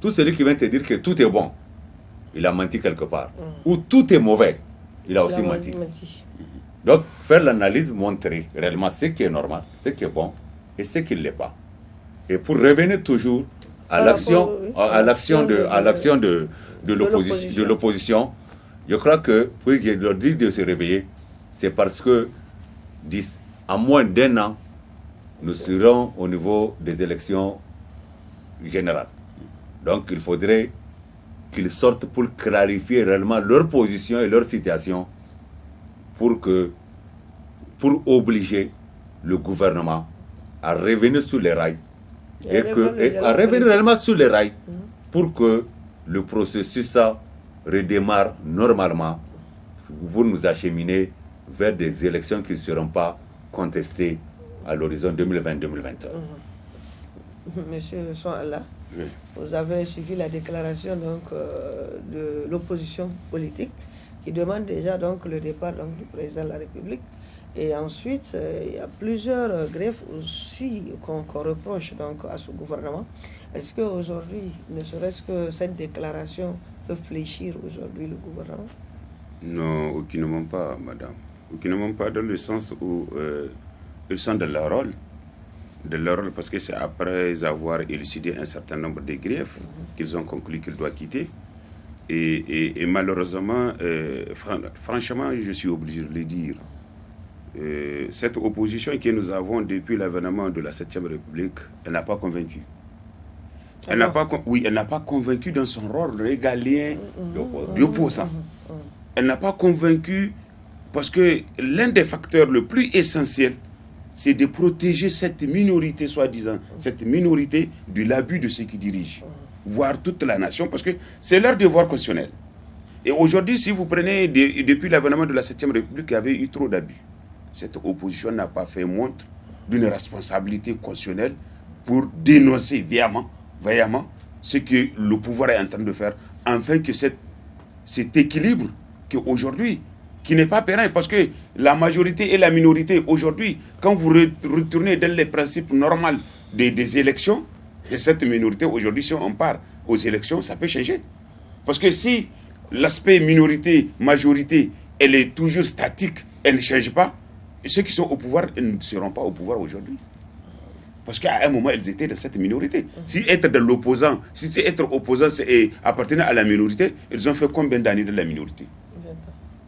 S3: tout celui qui vient te dire que tout est bon, il a menti quelque part. Ou tout est mauvais, il a aussi menti. Donc, faire l'analyse, montrer réellement ce qui est normal, ce qui est bon, et ce qui ne l'est pas. Et pour revenir toujours à l'action de l'opposition, je crois que pour leur dire de se réveiller, c'est parce que en moins d'un an, nous serons au niveau des élections générales. Donc il faudrait qu'ils sortent pour clarifier réellement leur position et leur situation pour obliger le gouvernement à revenir sur les rails à revenir réellement sur les rails pour que le processus redémarre normalement pour nous acheminer vers des élections qui ne seront pas contestées à l'horizon 2020-2021.
S1: Monsieur Son-Allah, vous avez suivi la déclaration de l'opposition politique qui demande déjà le départ du président de la République. Et ensuite, il y a plusieurs greffes aussi qu'on reproche à ce gouvernement. Est-ce qu'aujourd'hui, ne serait-ce que cette déclaration peut fléchir aujourd'hui le gouvernement?
S2: Non, aucunement pas, madame. Aucunement pas dans le sens où ils sont de leur rôle. De leur rôle, parce que c'est après avoir élucidé un certain nombre de griefs qu'ils ont conclu qu'ils doivent quitter. Et malheureusement, franchement, je suis obligé de le dire. Cette opposition que nous avons depuis l'avènement de la 7e République, elle n'a pas convaincu. Elle n'a pas convaincu dans son rôle régalien d'opposant. Elle n'a pas convaincu parce que l'un des facteurs le plus essentiel, c'est de protéger cette minorité, soi-disant, cette minorité de l'abus de ceux qui dirigent, voire toute la nation, parce que c'est leur devoir constitutionnel. Et aujourd'hui, si vous prenez depuis l'avènement de la 7e République, il y avait eu trop d'abus. Cette opposition n'a pas fait montre d'une responsabilité constitutionnelle pour dénoncer vaillamment ce que le pouvoir est en train de faire, afin que cet équilibre qu'aujourd'hui, qui n'est pas pérenne, parce que la majorité et la minorité, aujourd'hui, quand vous retournez dans les principes normaux des élections, et cette minorité, aujourd'hui, si on part aux élections, ça peut changer. Parce que si l'aspect minorité-majorité, elle est toujours statique, elle ne change pas, ceux qui sont au pouvoir, ils ne seront pas au pouvoir aujourd'hui. Parce qu'à un moment, ils étaient dans cette minorité. Si être de l'opposant, si être opposant, c'est appartenir à la minorité, ils ont fait combien d'années de la minorité?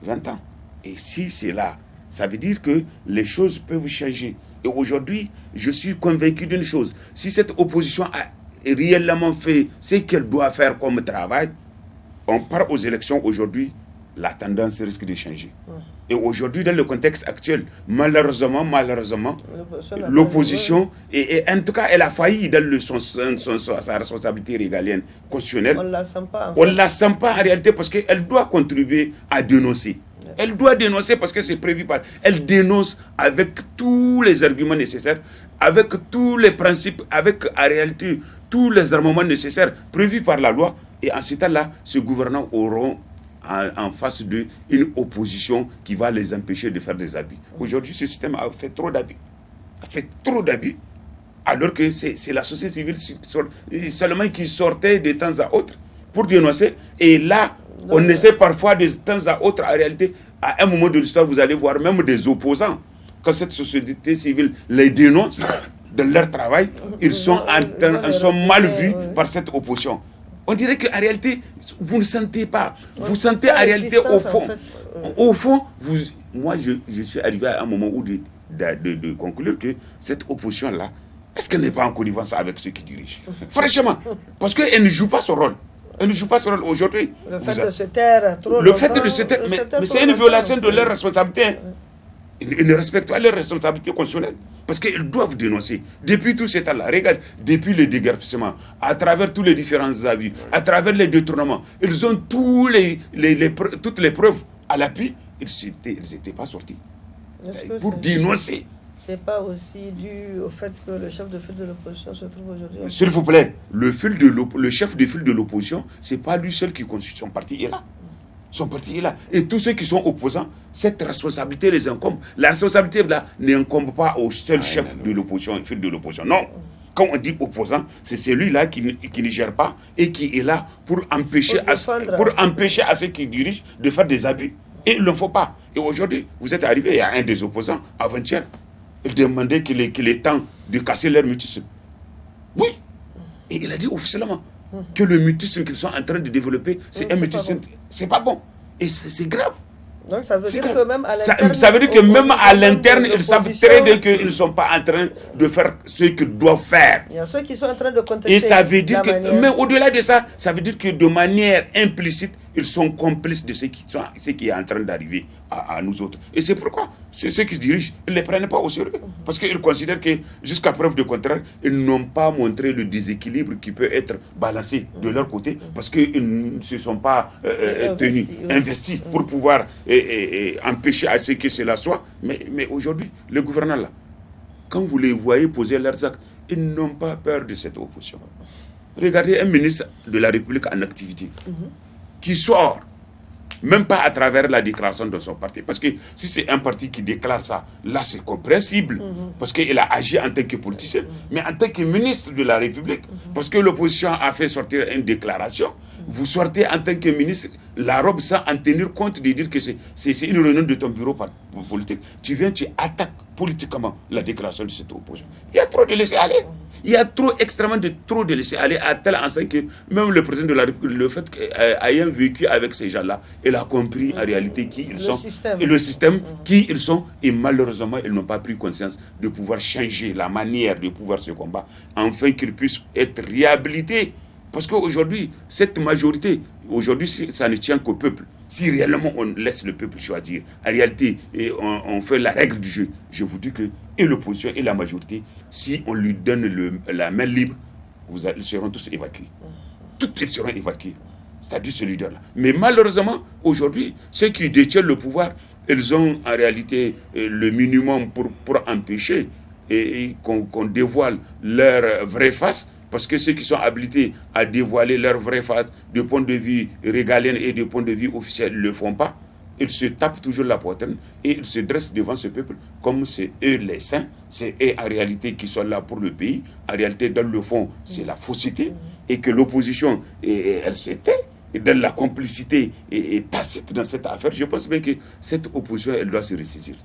S2: 20 ans. Et si c'est là, ça veut dire que les choses peuvent changer. Et aujourd'hui, je suis convaincu d'une chose. Si cette opposition a réellement fait ce qu'elle doit faire comme travail, on part aux élections aujourd'hui, la tendance risque de changer. Et aujourd'hui, dans le contexte actuel, malheureusement, l'opposition, et en tout cas, elle a failli dans sa responsabilité régalienne constitutionnelle.
S1: On ne la sent pas.
S2: On ne la sent pas en réalité parce qu'elle doit contribuer à dénoncer. Elle doit dénoncer parce que c'est prévu par... Elle dénonce avec tous les arguments nécessaires, avec tous les principes, avec en réalité tous les armements nécessaires prévus par la loi. Et en ce temps-là, ces gouvernants auront en face d'eux une opposition qui va les empêcher de faire des abus. Aujourd'hui, ce système a fait trop d'abus. Alors que c'est la société civile seulement qui sortait de temps à autre pour dénoncer. Et là, on essaie parfois de temps à autre, en réalité, à un moment de l'histoire, vous allez voir même des opposants. Quand cette société civile les dénonce de leur travail, ils sont mal vus par cette opposition. On dirait qu'en réalité, vous ne sentez pas. Vous sentez en réalité au fond. Au fond, moi, je suis arrivé à un moment où de conclure que cette opposition-là, est-ce qu'elle n'est pas en connivence avec ceux qui dirigent? Franchement, parce qu'elle ne joue pas son rôle. Elle ne joue pas son rôle aujourd'hui.
S1: Le fait de se taire trop longtemps.
S2: Le fait de se taire, mais c'est une violation de leur responsabilité. Ils ne respectent pas leur responsabilité constitutionnelle. Parce qu'ils doivent dénoncer. Depuis tout ce temps-là, regarde, depuis le déguerpissement, à travers tous les différents avis, à travers les détournements, ils ont toutes les preuves à l'appui. Ils n'étaient pas sortis. Pour dénoncer.
S1: C'est pas aussi dû au fait que le chef de file de l'opposition se trouve aujourd'hui.
S2: S'il vous plaît, le chef de file de l'opposition, c'est pas lui seul qui constitue. Son parti est là. Son parti est là. Et tous ceux qui sont opposants, cette responsabilité les incombe. La responsabilité là n'incombe pas au seul chef de l'opposition, file de l'opposition. Non. Quand on dit opposant, c'est celui-là qui ne gère pas et qui est là pour empêcher à ceux qui dirigent de faire des abus. Et il ne faut pas. Et aujourd'hui, vous êtes arrivé, il y a un des opposants, avant-hier, il demandait qu'il est temps de casser leur mutisme. Oui. Et il a dit officiellement que le mutisme qu'ils sont en train de développer, c'est un mutisme. C'est pas bon. Et c'est grave.
S1: Donc ça veut dire que même à l'interne...
S2: Ça veut dire que même à l'interne, ils savent très bien qu'ils ne sont pas en train de faire ce qu'ils doivent faire.
S1: Il y a ceux qui sont en train de contester.
S2: Et ça veut dire que... Mais au-delà de ça, ça veut dire que de manière implicite, ils sont complices de ce qui est en train d'arriver à nous autres. Et c'est pourquoi ceux qui dirigent, ils ne les prennent pas au sérieux. Parce qu'ils considèrent que, jusqu'à preuve de contraire, ils n'ont pas montré le déséquilibre qui peut être balancé de leur côté, parce qu'ils ne se sont pas investis pour pouvoir empêcher à ce que cela soit. Mais aujourd'hui, les gouvernants là, quand vous les voyez poser leurs actes, ils n'ont pas peur de cette opposition. Regardez un ministre de la République en activité qui sort, même pas à travers la déclaration de son parti. Parce que si c'est un parti qui déclare ça, là c'est compréhensible. Parce qu'il a agi en tant que politicien, mais en tant que ministre de la République. Parce que l'opposition a fait sortir une déclaration. Vous sortez en tant que ministre, la robe sans en tenir compte de dire que c'est une réunion de ton bureau politique. Tu viens, tu attaques politiquement la déclaration de cette opposition. Il y a trop de laisser aller. Il y a extrêmement trop de laisser aller à tel enseigne que même le président de la République, le fait qu'ayant vécu avec ces gens-là, il a compris en réalité qui ils sont. Et le système qui ils sont. Et malheureusement, ils n'ont pas pris conscience de pouvoir changer la manière de pouvoir se combattre, afin qu'ils puissent être réhabilités. Parce qu'aujourd'hui, cette majorité, aujourd'hui, ça ne tient qu'au peuple. Si réellement on laisse le peuple choisir, en réalité, et on fait la règle du jeu, je vous dis que et l'opposition et la majorité, si on lui donne la main libre, ils seront tous évacués. Ils seront évacués. C'est-à-dire ce leader-là. Mais malheureusement, aujourd'hui, ceux qui détiennent le pouvoir, ils ont en réalité le minimum pour empêcher qu'on dévoile leur vraie face. Parce que ceux qui sont habilités à dévoiler leur vraie face de point de vue régalien et de point de vue officiel ne le font pas. ils se tapent toujours la poitrine et ils se dressent devant ce peuple comme c'est eux les saints, c'est eux en réalité qui sont là pour le pays. En réalité, dans le fond, c'est la fausseté et que l'opposition, elle se tait. Et dans la complicité et tacite dans cette affaire, je pense bien que cette opposition, elle doit se ressaisir.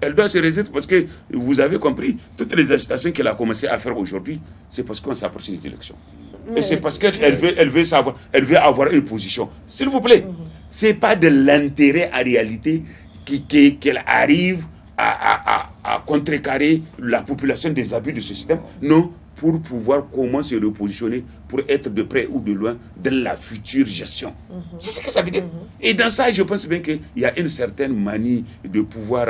S2: Elle doit se ressaisir parce que, vous avez compris, toutes les incitations qu'elle a commencé à faire aujourd'hui, c'est parce qu'on s'approche des élections. Et c'est parce qu'elle veut avoir une position. S'il vous plaît, c'est pas de l'intérêt en réalité qu'elle arrive à contrecarrer la population des abus de ce système. Non, pour pouvoir comment se repositionner pour être de près ou de loin dans la future gestion. C'est ce que ça veut dire. Et dans ça, je pense bien qu'il y a une certaine manie de pouvoir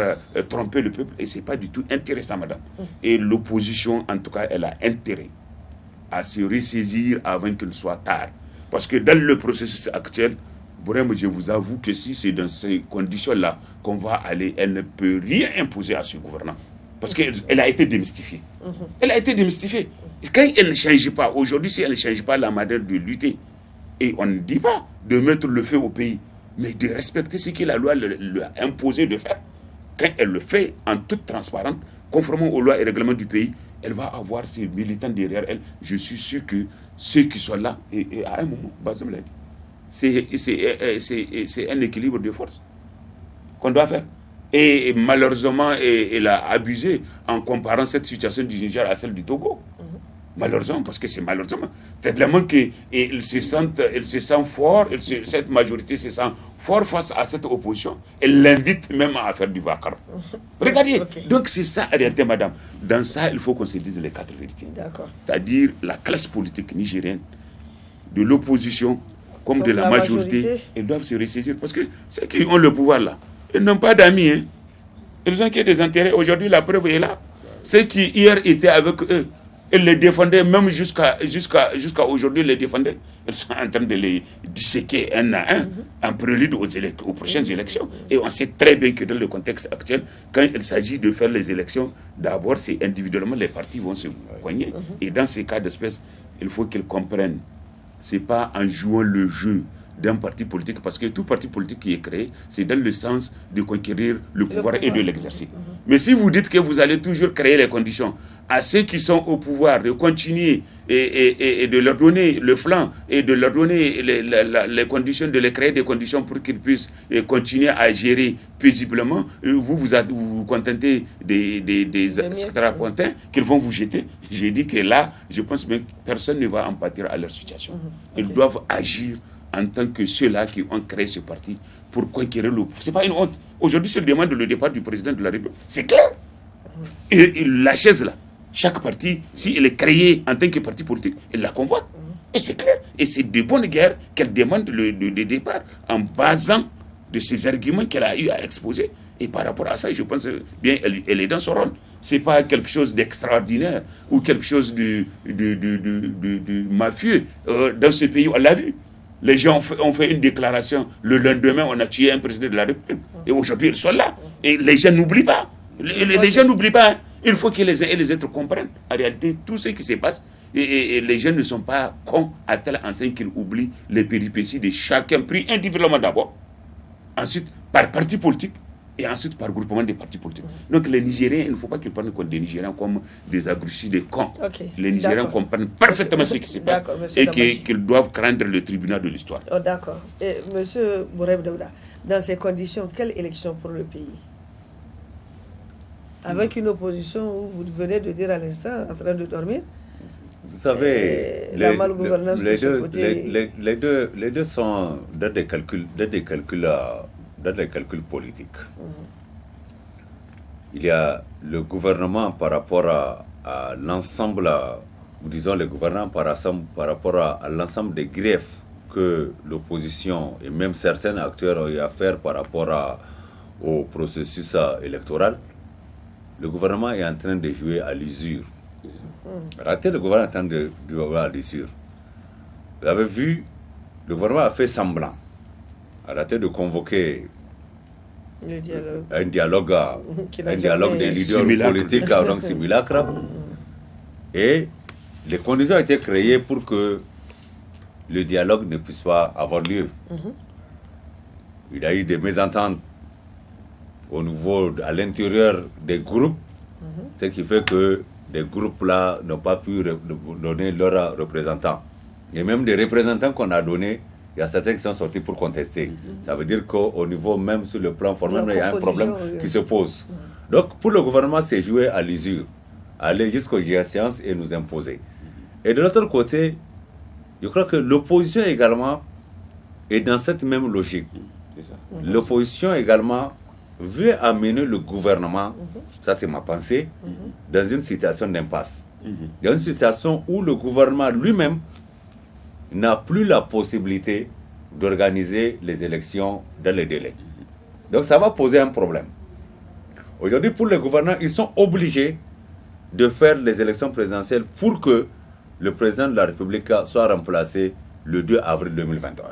S2: tromper le peuple et ce n'est pas du tout intéressant, madame. Et l'opposition, en tout cas, elle a intérêt à se ressaisir avant qu'il soit tard. Parce que dans le processus actuel, Bourem, je vous avoue que si c'est dans ces conditions-là qu'on va aller, elle ne peut rien imposer à ce gouvernement. Parce qu'elle a été démystifiée. Elle a été démystifiée. Quand elle ne change pas, aujourd'hui, si elle ne change pas la manière de lutter, et on ne dit pas de mettre le feu au pays, mais de respecter ce que la loi lui a imposé de faire, quand elle le fait en toute transparence, conformément aux lois et règlements du pays, elle va avoir ses militants derrière elle. Je suis sûr que ceux qui sont là, et à un moment, Bazoum l'a dit, c'est un équilibre de force qu'on doit faire. Et malheureusement, elle a abusé en comparant cette situation du Niger à celle du Togo. Malheureusement, parce que c'est malheureusement. Tellement qu'ils se sentent forts, cette majorité se sent fort face à cette opposition. Elle l'invite même à faire du vacarme. Regardez. Donc c'est ça en réalité, madame. Dans ça, il faut qu'on se dise les quatre vérités. C'est-à-dire la classe politique nigérienne, de l'opposition, comme de la majorité, ils doivent se ressaisir. Parce que ceux qui ont le pouvoir là, ils n'ont pas d'amis. Hein. Ils ont que des intérêts. Aujourd'hui, la preuve est là. Ceux qui hier étaient avec eux, ils les défendaient, même jusqu'à aujourd'hui, ils les défendaient. Ils sont en train de les disséquer un à un, en prélude aux prochaines élections. Et on sait très bien que dans le contexte actuel, quand il s'agit de faire les élections, d'abord, c'est individuellement, les partis vont se cogner. Et dans ces cas d'espèce, il faut qu'ils comprennent. Ce n'est pas en jouant le jeu d'un parti politique, parce que tout parti politique qui est créé, c'est dans le sens de conquérir le pouvoir et de l'exercer. Mais si vous dites que vous allez toujours créer les conditions à ceux qui sont au pouvoir de continuer et de leur donner le flanc et de leur donner les conditions, de les créer des conditions pour qu'ils puissent continuer à gérer paisiblement, vous contentez des strapontins qu'ils vont vous jeter. J'ai dit que là, je pense que personne ne va en pâtir à leur situation. Ils doivent agir en tant que ceux-là qui ont créé ce parti pour conquérir le... Ce n'est pas une honte. Aujourd'hui, se demande le départ du président de la République. C'est clair. Et la chaise là, chaque parti, s'il est créé en tant que parti politique, il la convoite. Et c'est clair. Et c'est de bonne guerre qu'elle demande le départ en basant de ces arguments qu'elle a eu à exposer. Et par rapport à ça, je pense bien elle est dans son rôle. Ce n'est pas quelque chose d'extraordinaire ou quelque chose de mafieux. Dans ce pays, on l'a vu. Les gens ont fait une déclaration. Le lendemain, on a tué un président de la République. Et aujourd'hui, ils sont là. Et les gens n'oublient pas. Les gens n'oublient pas. Hein. Il faut que les uns et les autres comprennent. En réalité, tout ce qui se passe, et les gens ne sont pas cons à telle enseigne qu'ils oublient les péripéties de chacun, pris individuellement d'abord, ensuite par parti politique, et ensuite par groupement des partis politiques. Donc les Nigériens, il ne faut pas qu'ils prennent des Nigériens comme des abrutis, des cons. Les Nigériens comprennent parfaitement ce qui se passe et qu'ils doivent craindre le tribunal de l'histoire.
S1: D'accord. Et monsieur Bourem Daouda, dans ces conditions, quelle élection pour le pays? Avec une opposition où vous venez de dire à l'instant, en train de dormir.
S3: Vous savez,
S1: la malgouvernance
S3: les deux sont dans des calculs politiques. Il y a le gouvernement par rapport à l'ensemble, disons le gouvernement par rapport à l'ensemble des griefs que l'opposition et même certains acteurs ont eu à faire par rapport au processus électoral. Le gouvernement est en train de jouer à l'usure. Arrêtez, le gouvernement est en train de jouer à l'usure. Vous avez vu, le gouvernement a fait semblant. Arrêtez de convoquer un dialogue des leaders politiques donc simulacre. Et les conditions ont été créées pour que le dialogue ne puisse pas avoir lieu. Il y a eu des mésententes au niveau, à l'intérieur des groupes, ce qui fait que des groupes-là n'ont pas pu donner leurs représentants. Et même des représentants qu'on a donnés, il y a certains qui sont sortis pour contester. Ça veut dire qu'au niveau même sur le plan formel, il y a un problème qui se pose. Donc pour le gouvernement, c'est jouer à l'usure, aller jusqu'aux séances et nous imposer. Et de l'autre côté, je crois que l'opposition également est dans cette même logique. L'opposition également veut amener le gouvernement, ça c'est ma pensée, dans une situation d'impasse. Dans une situation où le gouvernement lui-même n'a plus la possibilité d'organiser les élections dans les délais. Donc ça va poser un problème. Aujourd'hui, pour les gouvernants, ils sont obligés de faire les élections présidentielles pour que le président de la République soit remplacé le 2 avril 2021.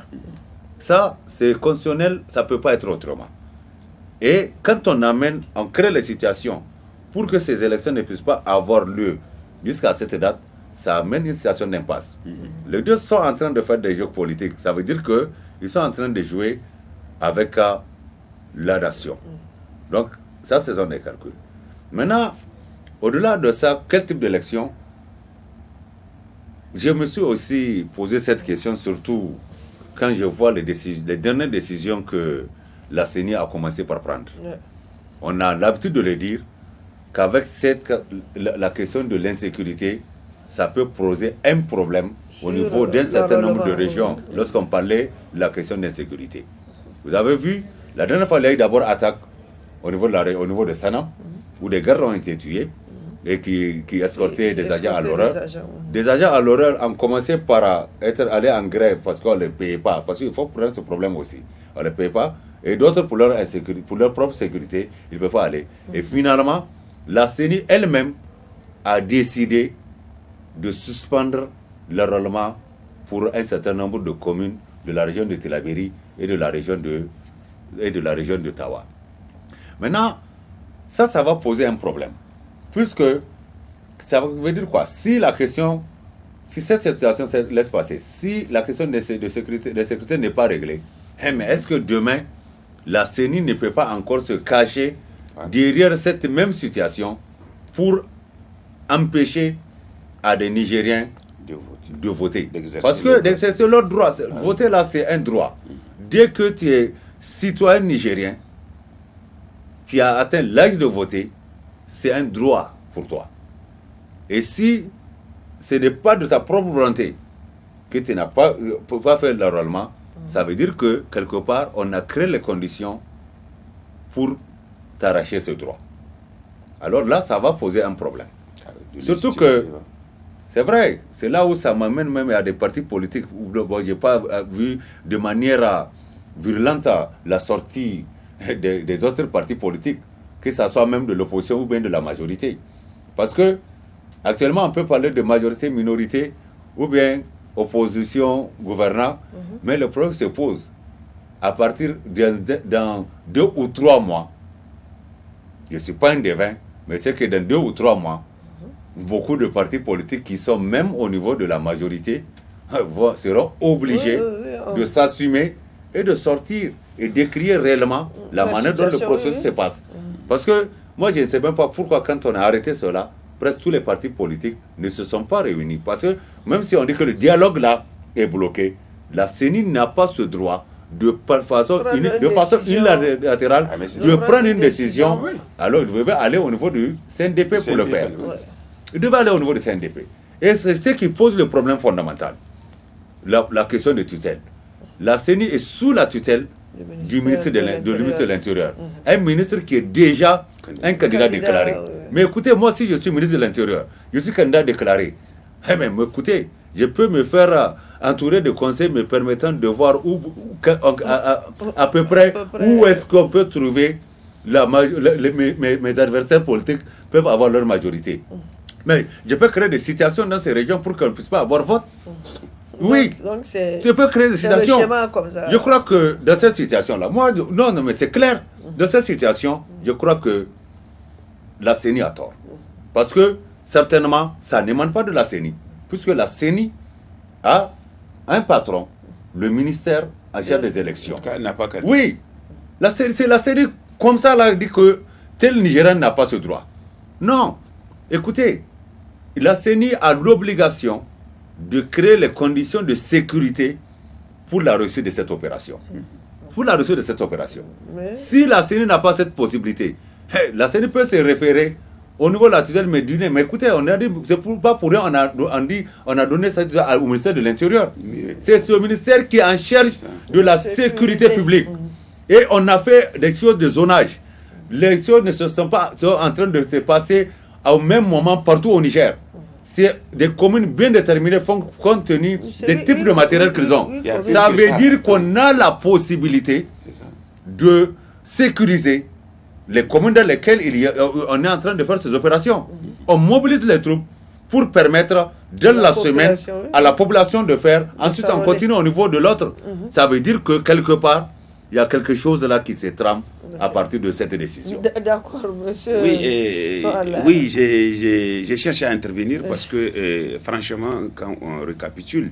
S3: Ça, c'est constitutionnel, ça ne peut pas être autrement. Et quand on crée les situations pour que ces élections ne puissent pas avoir lieu jusqu'à cette date, ça amène une situation d'impasse. Les deux sont en train de faire des jeux politiques. Ça veut dire qu'ils sont en train de jouer avec la nation. Donc, ça, ce sont des calculs. Maintenant, au-delà de ça, quel type d'élection? Je me suis aussi posé cette question, surtout quand je vois les dernières décisions que la CENI a commencé par prendre. On a l'habitude de le dire qu'avec la question de l'insécurité, ça peut poser un problème au niveau d'un certain nombre de régions lorsqu'on parlait de la question d'insécurité. Vous avez vu, la dernière fois, il y a eu d'abord attaque au niveau de Sanam, où des gardes ont été tués et qui escortaient des agents à l'horreur. Des agents à l'horreur ont commencé par aller en grève parce qu'on ne les payait pas. Parce qu'il faut prendre ce problème aussi. On ne les paye pas. Et d'autres, pour leur propre sécurité, ils ne peuvent pas aller. Et finalement, la CENI elle-même a décidé de suspendre l'enrôlement pour un certain nombre de communes de la région de Tillabéri et de la région de Tawa. Maintenant, ça va poser un problème. Puisque, ça veut dire quoi? Si cette situation se laisse passer, si la question de sécurité n'est pas réglée, mais est-ce que demain, la CENI ne peut pas encore se cacher derrière cette même situation pour empêcher à des Nigériens de voter? Parce que c'est leur droit. Voter là, c'est un droit. Dès que tu es citoyen nigérien, tu as atteint l'âge de voter, c'est un droit pour toi. Et si ce n'est pas de ta propre volonté que tu n'as pas, peux pas faire l'enrôlement, ça veut dire que quelque part, on a créé les conditions pour t'arracher ce droit. Alors là, ça va poser un problème. Surtout que, c'est vrai, c'est là où ça m'amène même à des partis politiques où je n'ai pas vu de manière virulente la sortie des autres partis politiques, que ce soit même de l'opposition ou bien de la majorité. Parce que, actuellement, on peut parler de majorité-minorité ou bien opposition, gouvernant, mais le problème se pose à partir dans 2 ou 3 mois. Je ne suis pas un devin, mais c'est que dans 2 ou 3 mois, beaucoup de partis politiques qui sont même au niveau de la majorité seront obligés de s'assumer et de sortir et d'écrire réellement la manière dont le processus se passe. Parce que moi, je ne sais même pas pourquoi, quand on a arrêté cela, presque tous les partis politiques ne se sont pas réunis. Parce que même si on dit que le dialogue là est bloqué, la CENI n'a pas ce droit de façon unilatérale de prendre une décision. Alors il devait aller au niveau du CNDP pour le faire. Il devait aller au niveau du CNDP. Et c'est ce qui pose le problème fondamental. La question de tutelle. La CENI est sous la tutelle du ministre de l'Intérieur. Un ministre qui est déjà un candidat déclaré. Mais écoutez, moi, si je suis ministre de l'Intérieur, je suis candidat déclaré. Mais écoutez, je peux me faire entourer de conseils me permettant de voir à peu près où est-ce qu'on peut trouver mes adversaires politiques peuvent avoir leur majorité. Mais je peux créer des situations dans ces régions pour qu'on ne puisse pas avoir vote. Oui, donc je peux créer des situations. Comme ça. Je crois que dans cette situation-là, non, mais c'est clair. Dans cette situation, je crois que la CENI a tort. Parce que, certainement, ça n'émane pas de la CENI. Puisque la CENI a un patron, le ministère en charge des élections.
S2: N'a pas
S3: oui, c'est la CENI comme ça, là, il dit que tel Nigérian n'a pas ce droit. Non. Écoutez, la CENI a l'obligation de créer les conditions de sécurité pour la réussite de cette opération. Pour la réussite de cette opération. Si la CENI n'a pas cette possibilité, la CENI peut se référer au niveau de la tutelle Médunée. Mais écoutez, on a dit, c'est pas pour rien, on a donné ça au ministère de l'Intérieur. C'est ce ministère qui est en charge de la sécurité publique. Et on a fait des choses de zonage. Les choses ne sont pas en train de se passer au même moment partout au Niger. C'est des communes bien déterminées compte tenu des types de matériel qu'ils ont. Ça veut dire qu'on a la possibilité de sécuriser les communes dans lesquelles on est en train de faire ces opérations. On mobilise les troupes pour permettre de la semaine à la population de faire. Ensuite, on continue au niveau de l'autre. Ça veut dire que quelque part, il y a quelque chose là qui se trame à partir de cette décision.
S1: D'accord, monsieur.
S2: Oui, j'ai cherché à intervenir parce que, franchement, quand on récapitule,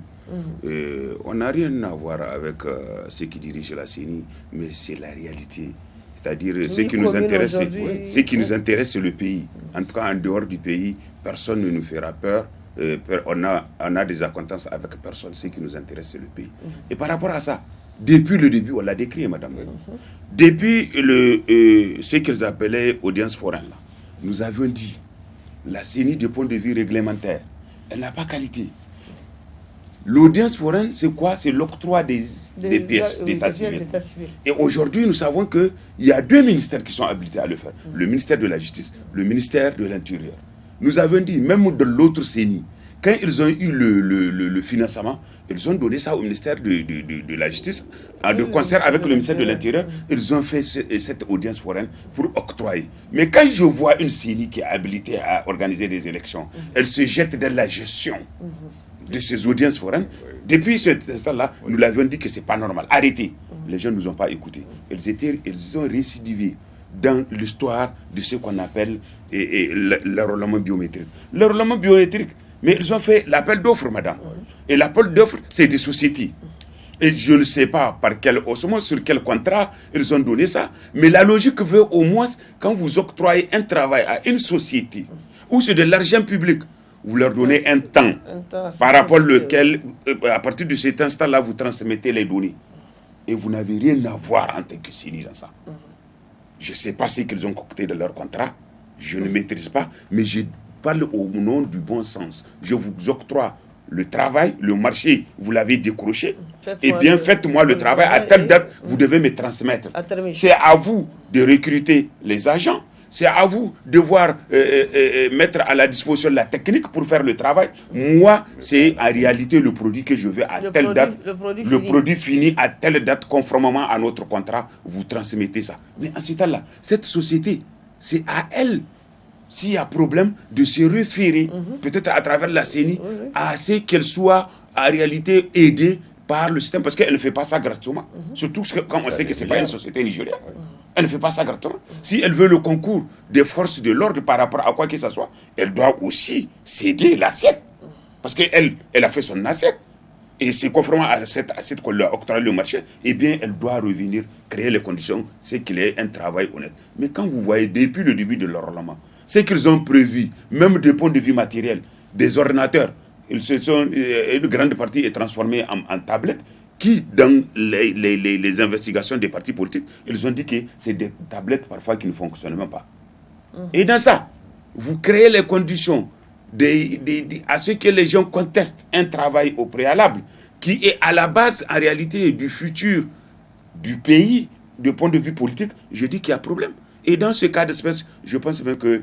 S2: on n'a rien à voir avec ceux qui dirigent la CENI, mais c'est la réalité. C'est-à-dire, ce qui nous intéresse, c'est le pays. En tout cas, en dehors du pays, personne ne nous fera peur. On a des acquaintances avec personne. Ce qui nous intéresse, c'est le pays. Et par rapport à ça, depuis le début, on l'a décrit, madame. Depuis ce qu'ils appelaient audience foraine, nous avions dit, la CENI, du point de vue réglementaire, elle n'a pas qualité. L'audience foraine, c'est quoi? C'est l'octroi des pièces d'état civil. Et aujourd'hui, nous savons qu'il y a deux ministères qui sont habilités à le faire. Le ministère de la Justice, le ministère de l'Intérieur. Nous avons dit, même de l'autre CENI, quand ils ont eu le financement, ils ont donné ça au ministère de la Justice, de concert avec le ministère de l'Intérieur. Ils ont fait cette audience foraine pour octroyer. Mais quand je vois une CENI qui est habilitée à organiser des élections, elle se jette dans la gestion de ces audiences foraines. Depuis cet instant-là, nous l'avions dit que ce n'est pas normal. Arrêtez. Les gens ne nous ont pas écoutés. Ils ont récidivé dans l'histoire de ce qu'on appelle l'enrôlement biométrique. L'enrôlement biométrique, mais ils ont fait l'appel d'offres, madame. Et l'appel d'offres, c'est des sociétés. Et je ne sais pas par quel osmose, sur quel contrat ils ont donné ça, mais la logique veut au moins, quand vous octroyez un travail à une société, où c'est de l'argent public, vous leur donnez un temps par rapport auquel, à partir de cet instant-là, vous transmettez les données. Et vous n'avez rien à voir en tant que CENI dans ça. Je ne sais pas ce qu'ils ont concocté de leur contrat, je ne maîtrise pas, mais je parle au nom du bon sens. Je vous octroie le travail, le marché, vous l'avez décroché. Eh bien, faites-moi le travail, à telle date, vous devez me transmettre. C'est à vous de recruter les agents. C'est à vous de devoir mettre à la disposition la technique pour faire le travail. Moi, c'est en réalité le produit que je veux à telle date. Le produit fini à telle date, conformément à notre contrat, vous transmettez ça. Mais en ce temps-là, cette société, c'est à elle, s'il y a problème, de se référer, peut-être à travers la CENI, à ce qu'elle soit en réalité aidée par le système, parce qu'elle ne fait pas ça gratuitement. Surtout quand on sait que ce n'est pas une société nigérienne. Elle ne fait pas ça gratuitement. Si elle veut le concours des forces de l'ordre par rapport à quoi que ce soit, elle doit aussi céder l'assiette. Parce qu'elle a fait son assiette. Et c'est conformément à cette assiette qu'on lui a octroyé le marché, eh bien, elle doit revenir, créer les conditions, c'est qu'il y ait un travail honnête. Mais quand vous voyez, depuis le début de l'enrôlement, ce qu'ils ont prévu, même du point de vue matériel, des ordinateurs, une grande partie est transformée en tablettes, qui, dans les investigations des partis politiques, ils ont dit que c'est des tablettes parfois qui ne fonctionnent même pas. Et dans ça, vous créez les conditions à ce que les gens contestent un travail au préalable, qui est à la base, en réalité, du futur du pays, du point de vue politique. Je dis qu'il y a problème. Et dans ce cas d'espèce, je pense même que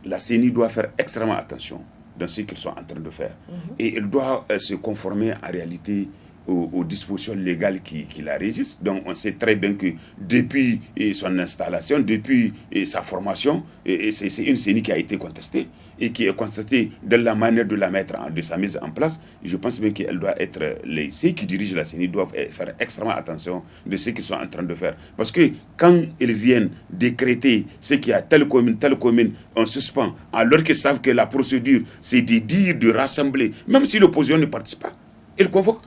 S2: la CENI doit faire extrêmement attention dans ce qu'ils sont en train de faire. Et elle doit se conformer en réalité aux dispositions légales qui la régissent. Donc on sait très bien que depuis son installation, depuis sa formation, c'est une CENI qui a été contestée et qui est contestée de la manière de la mettre, de sa mise en place. Et je pense bien qu'elle doit être, ceux qui dirigent la CENI doivent faire extrêmement attention de ce qu'ils sont en train de faire. Parce que quand ils viennent décréter ce qu'il y a telle commune, on suspend, alors qu'ils savent que la procédure, c'est de dire, de rassembler, même si l'opposition ne participe pas, ils convoquent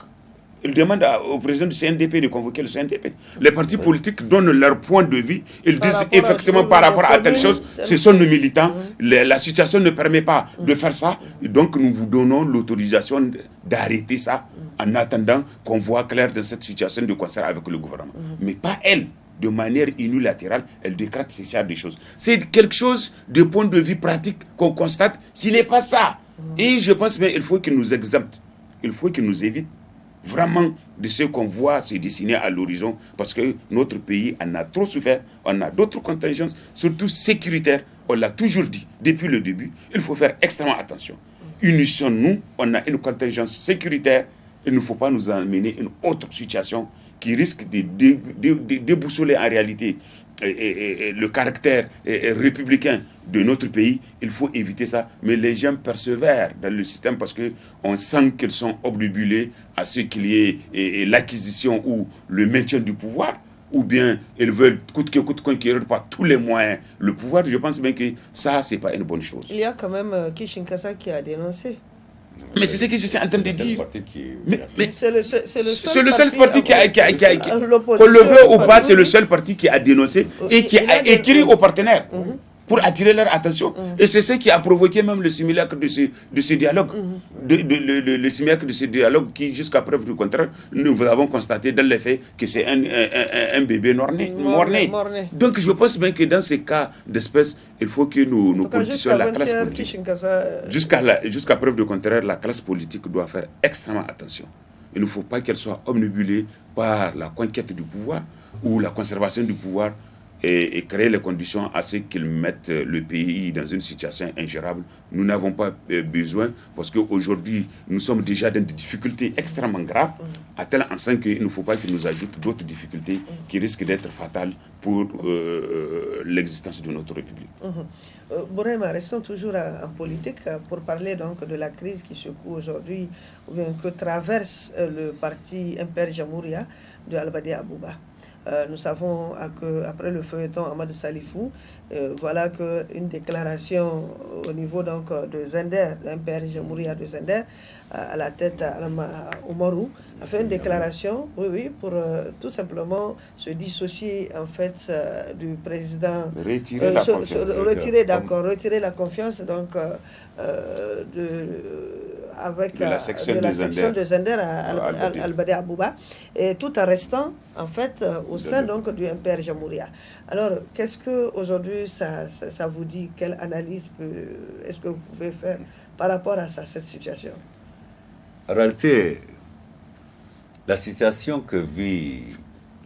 S2: Il demande au président du CNDP de convoquer le CNDP. Les partis politiques donnent leur point de vue. Ils disent effectivement par rapport à telle chose, ce sont nos militants. La situation ne permet pas de faire ça. Donc nous vous donnons l'autorisation d'arrêter ça en attendant qu'on voit clair dans cette situation de concert avec le gouvernement. Mais pas elle. De manière unilatérale, elle décrète ces genre de choses. C'est quelque chose de point de vue pratique qu'on constate qui n'est pas ça. Et je pense qu'il faut qu'il nous exempte. Il faut qu'il nous évite vraiment de ce qu'on voit se dessiner à l'horizon, parce que notre pays en a trop souffert, on a d'autres contingences, surtout sécuritaires, on l'a toujours dit depuis le début, il faut faire extrêmement attention. Unissons-nous, on a une contingence sécuritaire, il ne faut pas nous amener une autre situation qui risque de déboussoler en réalité le caractère républicain de notre pays. Il faut éviter ça. Mais les gens persévèrent dans le système parce qu'on sent qu'ils sont obnubilés à ce qu'il y ait l'acquisition ou le maintien du pouvoir, ou bien ils veulent coûte que coûte conquérir par tous les moyens le pouvoir. Je pense bien que ça, c'est pas une bonne chose.
S1: Il y a quand même Kishinkasa qui a dénoncé.
S2: Mais c'est ce que je suis en train de dire.
S1: Mais c'est le
S2: seul parti qu'on le veut ou pas, c'est le seul parti qui a dénoncé et qui a écrit aux partenaires pour attirer leur attention. Et c'est ce qui a provoqué même le simulacre de ce dialogue. Le simulacre de ce dialogue qui, jusqu'à preuve du contraire, nous avons constaté dans les faits que c'est un bébé mort-né. Donc je pense bien que dans ces cas d'espèce, il faut que nous conditionnions la classe politique. Jusqu'à preuve du contraire, la classe politique doit faire extrêmement attention. Il ne faut pas qu'elle soit omnibulée par la conquête du pouvoir ou la conservation du pouvoir et créer les conditions à ce qu'ils mettent le pays dans une situation ingérable. Nous n'avons pas besoin, parce qu'aujourd'hui, nous sommes déjà dans des difficultés extrêmement graves, à tel enseigne qu'il ne faut pas qu'ils nous ajoutent d'autres difficultés qui risquent d'être fatales pour l'existence de notre République.
S1: Bourema, restons toujours en politique pour parler donc de la crise qui secoue aujourd'hui, ou bien que traverse le parti Imper Jamhouria de Albade Abouba. Nous savons qu'après le feuilleton Amadou Salifou, voilà qu'une déclaration au niveau donc, de Zender, l'Imper Jamhouria de Zender, à la tête Alama Oumarou, a fait une déclaration, pour tout simplement se dissocier en fait du président, retirer la confiance donc avec
S2: la section
S1: de Zender à Albade Abouba, et tout en restant en fait au sein donc du Imper Jamhouria. Alors, qu'est-ce que aujourd'hui ça vous dit? Quelle analyse est-ce que vous pouvez faire par rapport à cette situation?
S3: En réalité, la situation que vit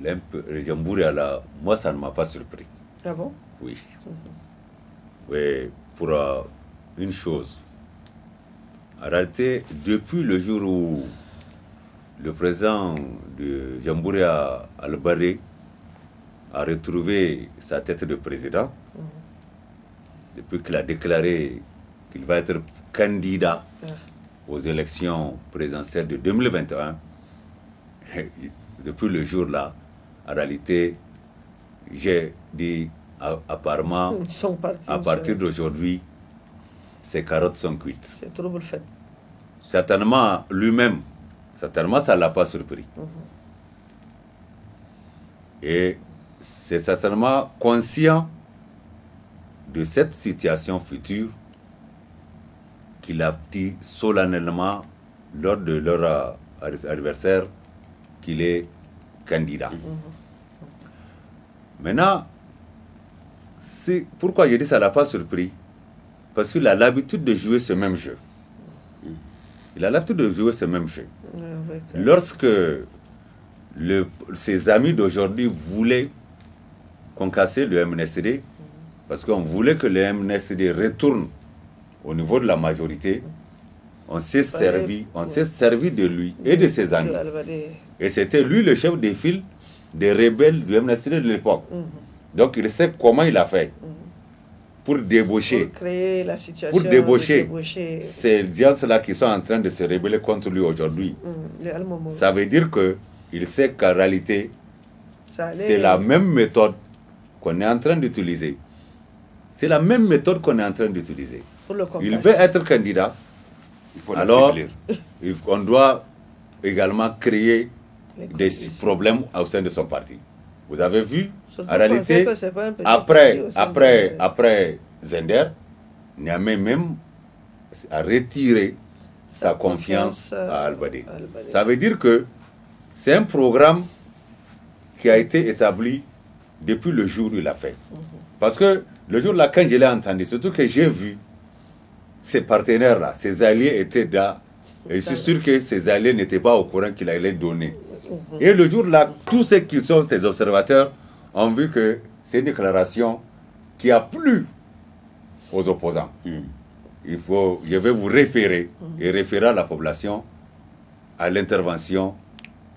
S3: l'Imper Jamhouria là, moi ça ne m'a pas surpris.
S1: Ah bon?
S3: Oui. Oui, pour une chose. En réalité, depuis le jour où le président de Jamhouria Al-Baré a retrouvé sa tête de président, depuis qu'il a déclaré qu'il va être candidat aux élections présidentielles de 2021, depuis le jour-là, en réalité, j'ai dit apparemment, à partir d'aujourd'hui, ces carottes sont cuites.
S1: C'est trouble fait.
S3: Certainement, lui-même, ça ne l'a pas surpris. Et c'est certainement conscient de cette situation future qu'il a dit solennellement lors de leur anniversaire qu'il est candidat. Maintenant, pourquoi je dis que ça ne l'a pas surpris? Parce qu'il a l'habitude de jouer ce même jeu. Il a l'habitude de jouer ce même jeu. Lorsque ses amis d'aujourd'hui voulaient concasser le MNSD, parce qu'on voulait que le MNSD retourne au niveau de la majorité, on s'est servi de lui et de ses amis. Et c'était lui le chef des files des rebelles du MNSD de l'époque. Donc il sait comment il a fait pour débaucher,
S1: pour créer la situation,
S3: pour débaucher ces gens-là qui sont en train de se rebeller contre lui aujourd'hui. Ça veut dire qu'il sait qu'en réalité, c'est la même méthode qu'on est en train d'utiliser. C'est la même méthode qu'on est en train d'utiliser. Il veut être candidat, alors on doit également créé des problèmes au sein de son parti. Vous avez vu, en réalité, après Zender, Niamey même a retiré sa confiance à Albadé. Ça veut dire que c'est un programme qui a été établi depuis le jour où il l'a fait. Parce que le jour-là, quand je l'ai entendu, surtout que j'ai vu ces partenaires-là, ces alliés étaient là, et je suis sûr que ces alliés n'étaient pas au courant qu'il allait donner. Et le jour-là, tous ceux qui sont des observateurs ont vu que c'est une déclaration qui a plu aux opposants. Je vais vous référer et référer à la population à l'intervention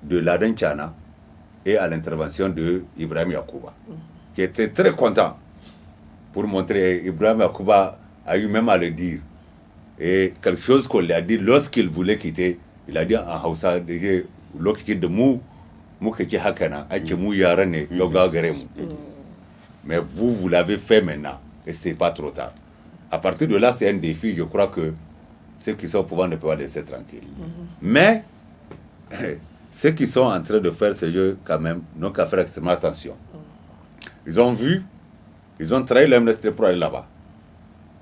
S3: de Laden Tchana et à l'intervention de Ibrahim Yacouba, qui était très content pour montrer. Ibrahim Yacouba a eu même à le dire. Et quelque chose qu'on lui a dit lorsqu'il voulait quitter, il a dit en Hausa, mais vous l'avez fait maintenant et ce n'est pas trop tard. À partir de là, c'est un défi. Je crois que ceux qui sont au pouvoir ne peuvent pas laisser tranquille. Mais ceux qui sont en train de faire ce jeu, quand même, n'ont qu'à faire extrêmement attention. Ils ont vu, ils ont trahi l'amnistie pour aller là-bas.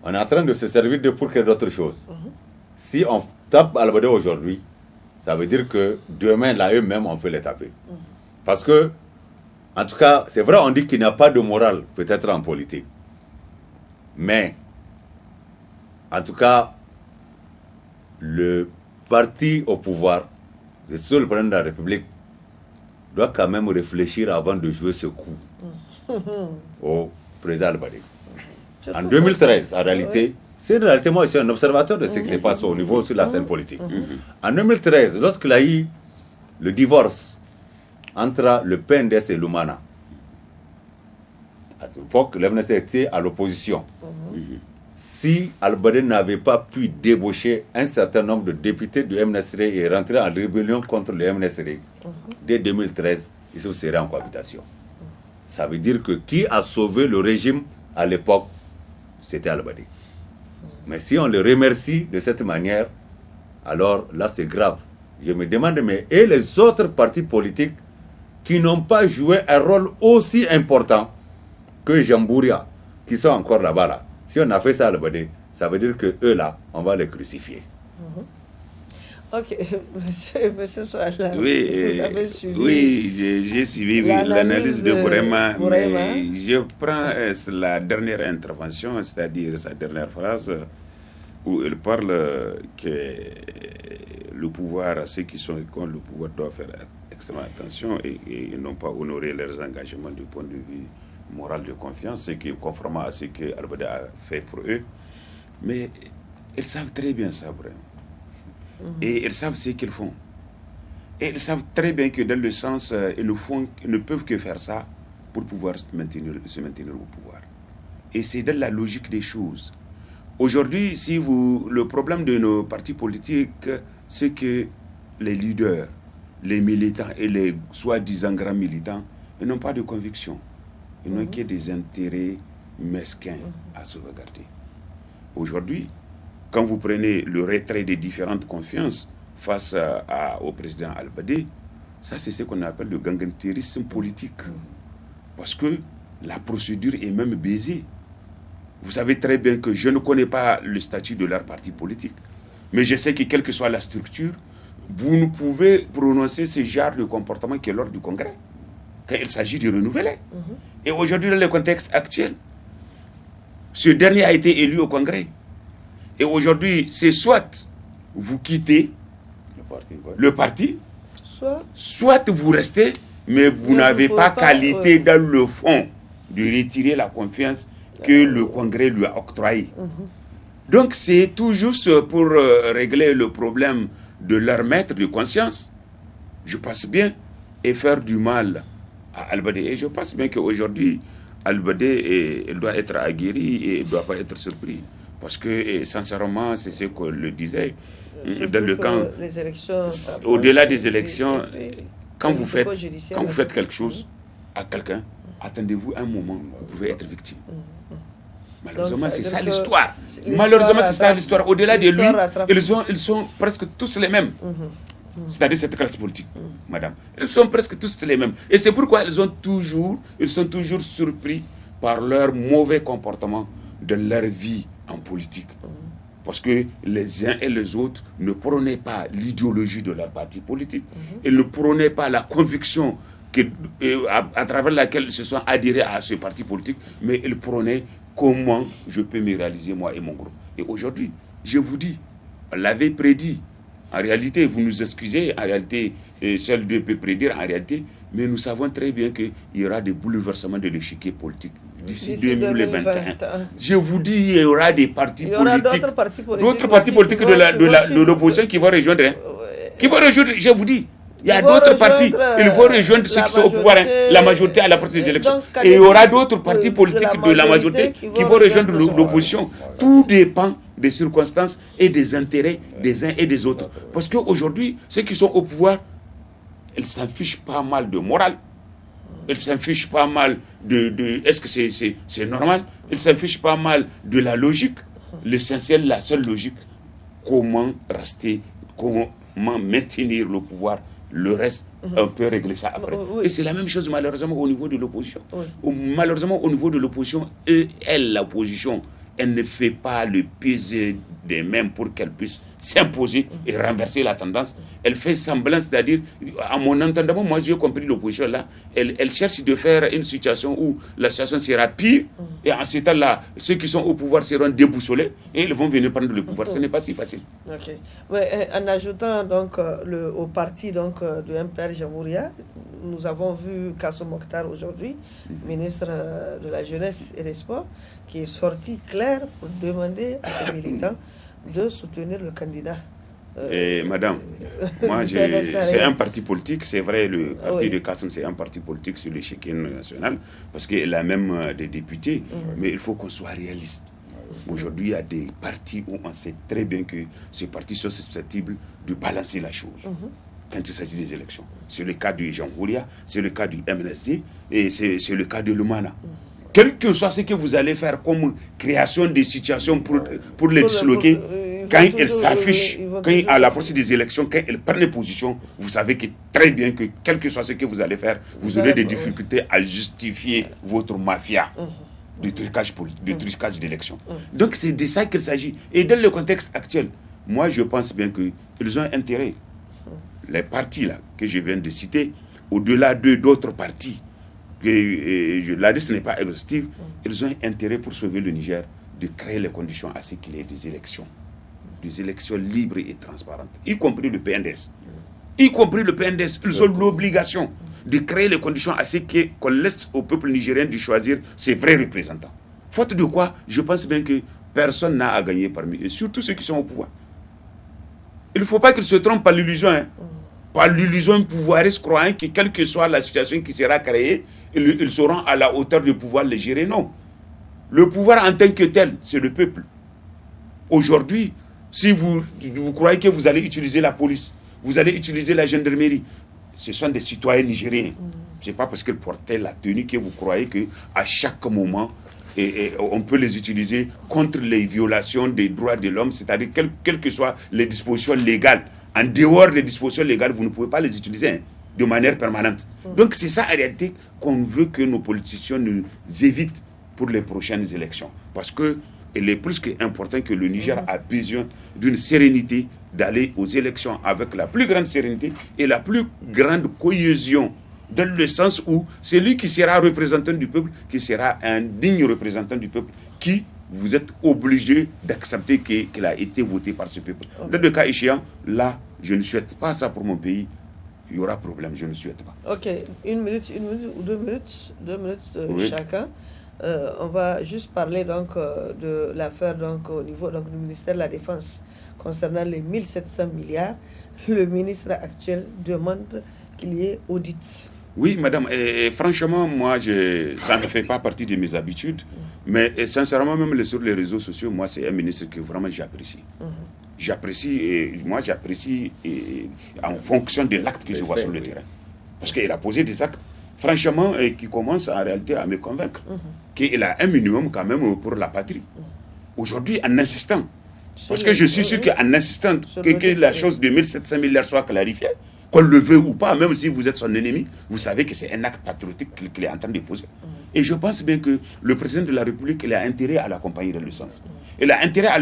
S3: On est en train de se servir de pour créer d'autres choses. Si on tape Albadé aujourd'hui, ça veut dire que demain, là, eux-mêmes, on peut les taper. Parce que, en tout cas, c'est vrai, on dit qu'il n'y a pas de morale, peut-être en politique. Mais, en tout cas, le parti au pouvoir, le seul président de la République, doit quand même réfléchir avant de jouer ce coup au président Albadé. En 2013, en réalité, c'est en réalité, moi, je suis un observateur de ce qui se passe au niveau sur la scène politique. En 2013, lorsqu'il y a eu le divorce entre le PNDS et l'Umana, à cette époque, l'MNSD était à l'opposition. Si Albadé n'avait pas pu débaucher un certain nombre de députés du MNSD et rentrer en rébellion contre le MNSD, dès 2013, il se serait en cohabitation. Ça veut dire que qui a sauvé le régime à l'époque, c'était Albadé. Mais si on le remercie de cette manière, alors là c'est grave. Je me demande, mais et les autres partis politiques qui n'ont pas joué un rôle aussi important que Jambouria, qui sont encore là-bas là. Si on a fait ça à Albadé, ça veut dire que eux là, on va les crucifier.
S1: Ok, monsieur Soala,
S2: oui,
S1: vous avez suivi.
S2: Oui, j'ai suivi l'analyse de Bourema, mais je prends la dernière intervention, c'est-à-dire sa dernière phrase, où il parle que le pouvoir, ceux qui sont contre le pouvoir doivent faire extrêmement attention et n'ont pas honoré leurs engagements du point de vue moral de confiance, ce qui est conformément à ce que Albadé a fait pour eux. Mais ils savent très bien ça, vraiment. Et ils savent ce qu'ils font. Et ils savent très bien que dans le sens, ils ne peuvent que faire ça pour pouvoir se maintenir au pouvoir. Et c'est dans la logique des choses. Aujourd'hui, le problème de nos partis politiques, c'est que les leaders, les militants et les soi-disant grands militants, ils n'ont pas de conviction. Ils n'ont que des intérêts mesquins à sauvegarder. Aujourd'hui, quand vous prenez le retrait des différentes confiances face au président Albadé, ça c'est ce qu'on appelle le gangantérisme politique. Parce que la procédure est même baisée. Vous savez très bien que je ne connais pas le statut de leur parti politique. Mais je sais que quelle que soit la structure, vous ne pouvez prononcer ce genre de comportement que lors du Congrès, quand il s'agit de renouveler. Et aujourd'hui, dans le contexte actuel, ce dernier a été élu au Congrès. Et aujourd'hui, c'est soit vous quittez le parti, soit vous restez, mais vous n'avez pas qualité dans le fond de retirer la confiance que le Congrès lui a octroyée. Donc c'est tout juste pour régler le problème de leur maître de conscience, je pense bien, et faire du mal à Albadé. Et je pense bien qu'aujourd'hui, Albadé doit être aguerri et ne doit pas être surpris. Parce que, sincèrement, c'est ce qu'on le disait. Dans le camp, au-delà des élections, quand vous faites quelque chose à quelqu'un, attendez-vous un moment, vous pouvez être victime. Malheureusement, c'est ça l'histoire. Malheureusement, c'est ça l'histoire. Au-delà de lui, ils sont presque tous les mêmes. c'est-à-dire cette classe politique, madame. Ils sont presque tous les mêmes. Et c'est pourquoi ils sont toujours surpris par leur mauvais comportement de leur vie en politique. Parce que les uns et les autres ne prônaient pas l'idéologie de leur parti politique. Ils ne prônaient pas la conviction à travers laquelle ils se sont adhérés à ce parti politique, mais ils prônaient comment je peux me réaliser moi et mon groupe. Et aujourd'hui, je vous dis, on l'avait prédit. En réalité, vous nous excusez, en réalité, seul Dieu peut prédire, en réalité, mais nous savons très bien qu'il y aura des bouleversements de l'échiquier politique d'ici 2021. Je vous dis, il y aura des partis politiques, d'autres partis politiques de l'opposition qui vont rejoindre. Je vous dis. Il y a d'autres partis, il faut rejoindre ceux qui sont au pouvoir, la majorité à la prochaine des élections. Et il y aura d'autres partis politiques de la majorité qui vont rejoindre l'opposition. Tout dépend des circonstances et des intérêts des uns et des autres. Parce qu'aujourd'hui, ceux qui sont au pouvoir, ils s'en fichent pas mal de morale. Ils s'en fichent pas mal est-ce que c'est normal? Ils s'en fichent pas mal de la logique. L'essentiel, la seule logique, comment rester, comment maintenir le pouvoir. Le reste, on peut régler ça après. Et c'est la même chose malheureusement au niveau de l'opposition. Malheureusement au niveau de l'opposition, l'opposition, elle ne fait pas le peser des mains pour qu'elle puisse s'imposer et renverser la tendance. Elle fait semblant, c'est-à-dire, à mon entendement, moi j'ai compris l'opposition là, elle cherche de faire une situation où la situation sera pire, et en ce temps-là, ceux qui sont au pouvoir seront déboussolés et ils vont venir prendre le pouvoir. Ce n'est pas si facile.
S1: Ok. Ouais, en ajoutant donc au parti donc de MPR Jamhouria, nous avons vu Kassoum Mokhtar aujourd'hui, ministre de la Jeunesse et des Sports, qui est sorti clair pour demander à ses militants de soutenir le candidat.
S2: Madame, moi, c'est un parti politique, c'est vrai, le parti de Kassoum, c'est un parti politique sur l'échiquier national, parce qu'il a même des députés, mais il faut qu'on soit réaliste. Aujourd'hui, il y a des partis où on sait très bien que ces partis sont susceptibles de balancer la chose. Quand il s'agit des élections. C'est le cas du Jamhouria, c'est le cas du MNSD et c'est le cas de l'Umana. Quel que soit ce que vous allez faire comme création de situations pour les disloquer, quand ils s'affichent, à la procédure des élections, quand ils prennent position, vous savez que très bien que quel que soit ce que vous allez faire, vous aurez des difficultés à justifier votre mafia de trucage d'élection. Donc c'est de ça qu'il s'agit. Et dans le contexte actuel, moi je pense bien qu'ils ont intérêt. Les partis là que je viens de citer, au-delà d'autres partis, la liste n'est pas exhaustive, ils ont intérêt pour sauver le Niger de créer les conditions à ce qu'il y ait des élections libres et transparentes, y compris le PNDS. Ils ont l'obligation de créer les conditions à ce qu'on laisse au peuple nigérien de choisir ses vrais représentants. Faute de quoi, je pense bien que personne n'a à gagner parmi eux, surtout ceux qui sont au pouvoir. Il ne faut pas qu'ils se trompent par l'illusion, par l'illusion pouvoiriste, croyant que quelle que soit la situation qui sera créée, ils seront à la hauteur du pouvoir les gérer. Non. Le pouvoir en tant que tel, c'est le peuple. Aujourd'hui, si vous croyez que vous allez utiliser la police, vous allez utiliser la gendarmerie, ce sont des citoyens nigériens. Ce n'est pas parce qu'ils portaient la tenue que vous croyez qu'à chaque moment, on peut les utiliser contre les violations des droits de l'homme, c'est-à-dire quelles que soient les dispositions légales. En dehors des dispositions légales, vous ne pouvez pas les utiliser de manière permanente. Donc c'est ça en réalité qu'on veut que nos politiciens nous évitent pour les prochaines élections. Parce qu'il est plus qu'important que le Niger a besoin d'une sérénité, d'aller aux élections avec la plus grande sérénité et la plus grande cohésion, dans le sens où celui qui sera représentant du peuple, qui sera un digne représentant du peuple, qui vous êtes obligé d'accepter qu'il a été voté par ce peuple. Dans le cas échéant, là, je ne souhaite pas ça pour mon pays. Il y aura problème, je ne souhaite pas.
S1: Ok, une minute ou 2 minutes, chacun. On va juste parler donc de l'affaire donc au niveau donc, du ministère de la Défense concernant les 1700 milliards. Le ministre actuel demande qu'il y ait audit.
S2: Oui, madame. Et franchement, moi, ça ne fait pas partie de mes habitudes. Mais sincèrement, même sur les réseaux sociaux, moi, c'est un ministre que vraiment j'apprécie. J'apprécie en fonction de l'acte que je vois sur le terrain. Parce qu'il a posé des actes, franchement, qui commencent en réalité à me convaincre qu'il a un minimum quand même pour la patrie. Aujourd'hui, en insistant Parce que je suis sûr qu'en insistant que la chose de 1700 milliards soit clarifiée, qu'on le veuille ou pas, même si vous êtes son ennemi, vous savez que c'est un acte patriotique qu'il est en train de poser. Et je pense bien que le président de la République, il a intérêt à l'accompagner dans le sens. Il a intérêt à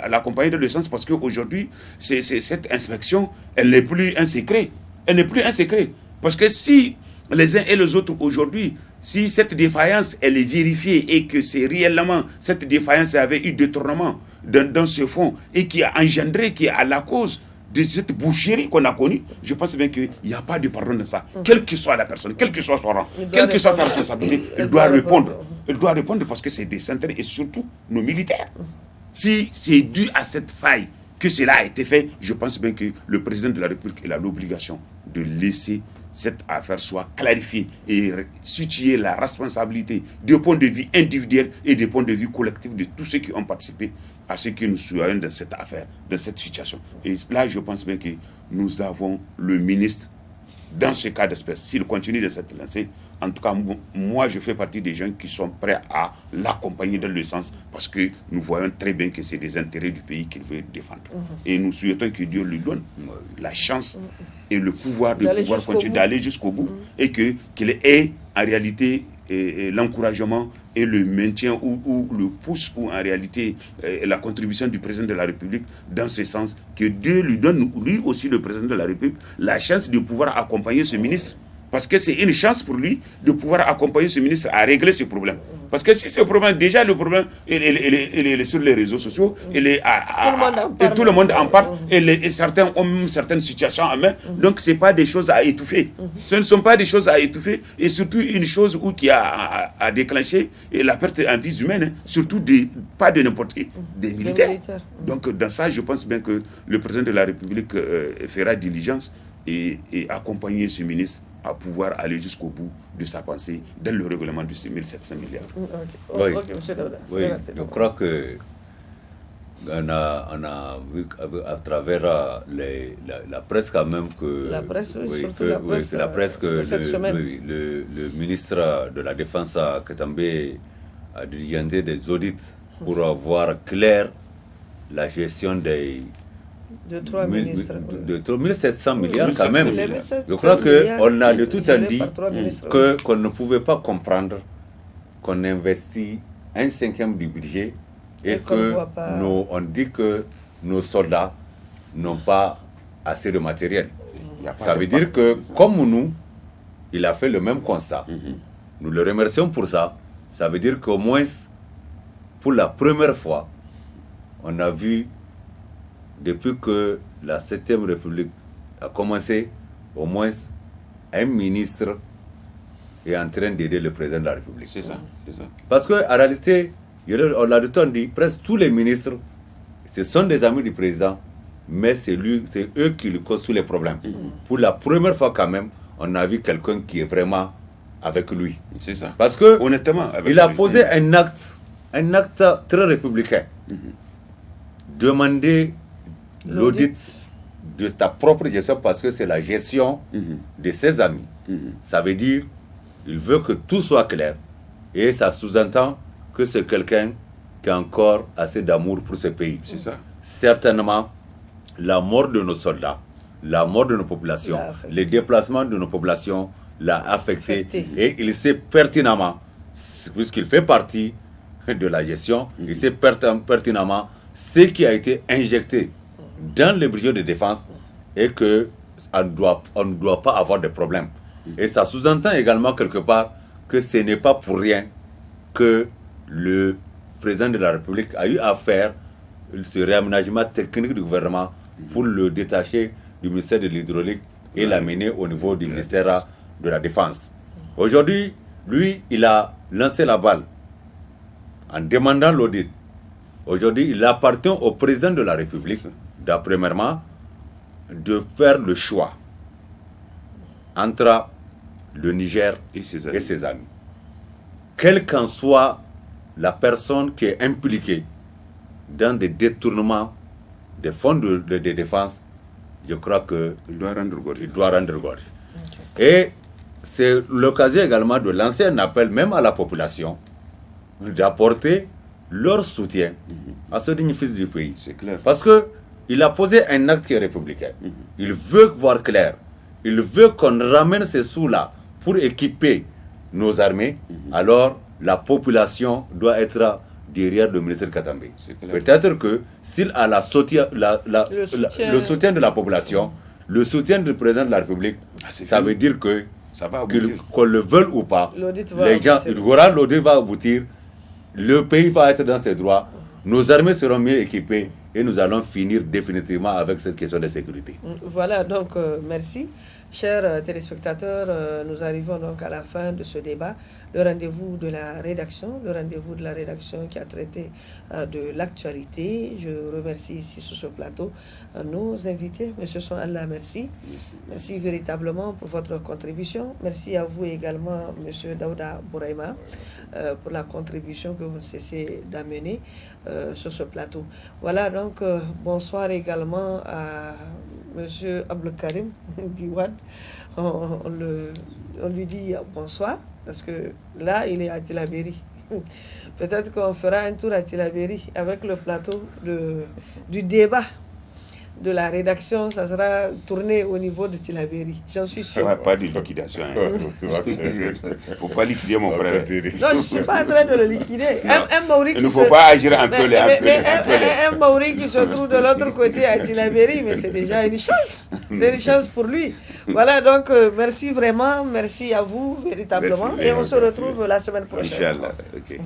S2: l'accompagner dans le sens parce qu'aujourd'hui, cette inspection, elle n'est plus un secret. Elle n'est plus un secret. Parce que si les uns et les autres aujourd'hui, si cette défaillance, elle est vérifiée et que c'est réellement cette défaillance avait eu détournement dans ce fonds et qui a engendré, qui est à la cause de cette boucherie qu'on a connue, je pense bien qu'il n'y a pas de pardon de ça. Quelle que soit la personne, quel que soit son rang, quelle que soit sa responsabilité, il doit répondre. Il doit répondre parce que c'est des intérêts et surtout nos militaires. Si c'est dû à cette faille que cela a été fait, je pense bien que le président de la République il a l'obligation de laisser cette affaire soit clarifiée et situer la responsabilité du point de vue individuel et du point de vue collectif de tous ceux qui ont participé à ce que nous soyons dans cette affaire, dans cette situation. Et là, je pense bien que nous avons le ministre dans ce cas d'espèce. S'il continue de cette lancée, en tout cas, moi, je fais partie des gens qui sont prêts à l'accompagner dans le sens parce que nous voyons très bien que c'est des intérêts du pays qu'il veut défendre. Et nous souhaitons que Dieu lui donne la chance et le pouvoir de pouvoir continuer d'aller jusqu'au bout et qu'il ait en réalité l'encouragement et le maintien ou le pouce ou en réalité la contribution du président de la République dans ce sens, que Dieu lui donne, lui aussi le président de la République, la chance de pouvoir accompagner ce ministre. Parce que c'est une chance pour lui de pouvoir accompagner ce ministre à régler ce problème. Parce que si ce problème, déjà le problème, il est sur les réseaux sociaux, tout le monde en parle, et certains ont certaines situations en main, donc ce n'est pas des choses à étouffer. Ce ne sont pas des choses à étouffer, et surtout une chose qui a déclenché la perte en vie humaine, surtout pas de n'importe qui, des militaires. Donc dans ça, je pense bien que le président de la République fera diligence et accompagner ce ministre à pouvoir aller jusqu'au bout de sa pensée dans le règlement de ces 1700 milliards.
S3: Oui, je crois que on a vu à travers la presse quand même que
S1: la presse,
S3: le ministre de la Défense Katambé a diligé des audits pour voir clair la gestion
S1: de 3 ministres.
S3: De 1700 milliards quand même. Je crois qu'on a de tout temps dit qu'on ne pouvait pas comprendre qu'on investit 1/5 du budget et on dit que nos soldats n'ont pas assez de matériel. Ça veut dire que comme nous, il a fait le même constat. Nous le remercions pour ça. Ça veut dire qu'au moins, pour la première fois, on a vu depuis que la 7e République a commencé, au moins un ministre est en train d'aider le président de la République.
S2: C'est ça.
S3: Parce qu'en réalité, on l'a de temps dit, presque tous les ministres, ce sont des amis du président, mais c'est eux qui lui causent tous les problèmes. Pour la première fois quand même, on a vu quelqu'un qui est vraiment avec lui.
S2: C'est ça.
S3: Parce que
S2: honnêtement,
S3: il a posé un acte très républicain. Demander l'audit de ta propre gestion parce que c'est la gestion de ses amis. Ça veut dire il veut que tout soit clair et ça sous-entend que c'est quelqu'un qui a encore assez d'amour pour ce pays.
S2: C'est ça.
S3: Certainement, la mort de nos soldats, la mort de nos populations, les déplacements de nos populations l'a affecté. Et il sait pertinemment, puisqu'il fait partie de la gestion, il sait pertinemment ce qui a été injecté dans le budget de défense et qu'on ne doit pas avoir de problème. Et ça sous-entend également quelque part que ce n'est pas pour rien que le président de la République a eu à faire ce réaménagement technique du gouvernement pour le détacher du ministère de l'Hydraulique et l'amener au niveau du ministère de la Défense. Aujourd'hui, lui, il a lancé la balle en demandant l'audit. Aujourd'hui, il appartient au président de la République, premièrement, de faire le choix entre le Niger et ses amis. Quelle qu'en soit la personne qui est impliquée dans des détournements des fonds de défense, je crois qu'il doit rendre gorge. Et c'est l'occasion également de lancer un appel même à la population, d'apporter leur soutien à ce digne fils du pays.
S2: C'est clair.
S3: Parce qu'il a posé un acte qui est républicain. Il veut voir clair. Il veut qu'on ramène ces sous-là pour équiper nos armées. Alors, la population doit être derrière le ministre Katambe. Peut-être que s'il a le soutien de la population, le soutien du président de la République, ça veut dire que qu'on le veuille ou pas, l'audit va aboutir, le pays va être dans ses droits, nos armées seront mieux équipées et nous allons finir définitivement avec cette question de sécurité.
S1: Voilà, donc merci. Chers téléspectateurs, nous arrivons donc à la fin de ce débat. Le rendez-vous de la rédaction, qui a traité de l'actualité. Je remercie ici sur ce plateau nos invités. Monsieur Son Allah, merci. Merci véritablement pour votre contribution. Merci à vous également, Monsieur Daouda Bouraima, pour la contribution que vous ne cessez d'amener sur ce plateau. Voilà, donc bonsoir également à Monsieur Abdelkarim Diwan. On lui dit bonsoir, parce que là, il est à Tillabéri. Peut-être qu'on fera un tour à Tillabéri avec le plateau du débat de la rédaction. Ça sera tourné au niveau de Tillabéri. J'en suis sûr.
S2: Pas de liquidation. Il ne faut pas liquider mon frère.
S1: Non, je ne suis pas en train de le liquider.
S2: Il ne faut pas agir un peu.
S1: Un Maori qui se trouve de l'autre côté à Tillabéri, mais c'est déjà une chance. C'est une chance pour lui. Voilà, donc merci vraiment. Merci à vous, véritablement.
S2: Merci,
S1: et on se retrouve la semaine prochaine.
S2: Inch'Allah. Okay.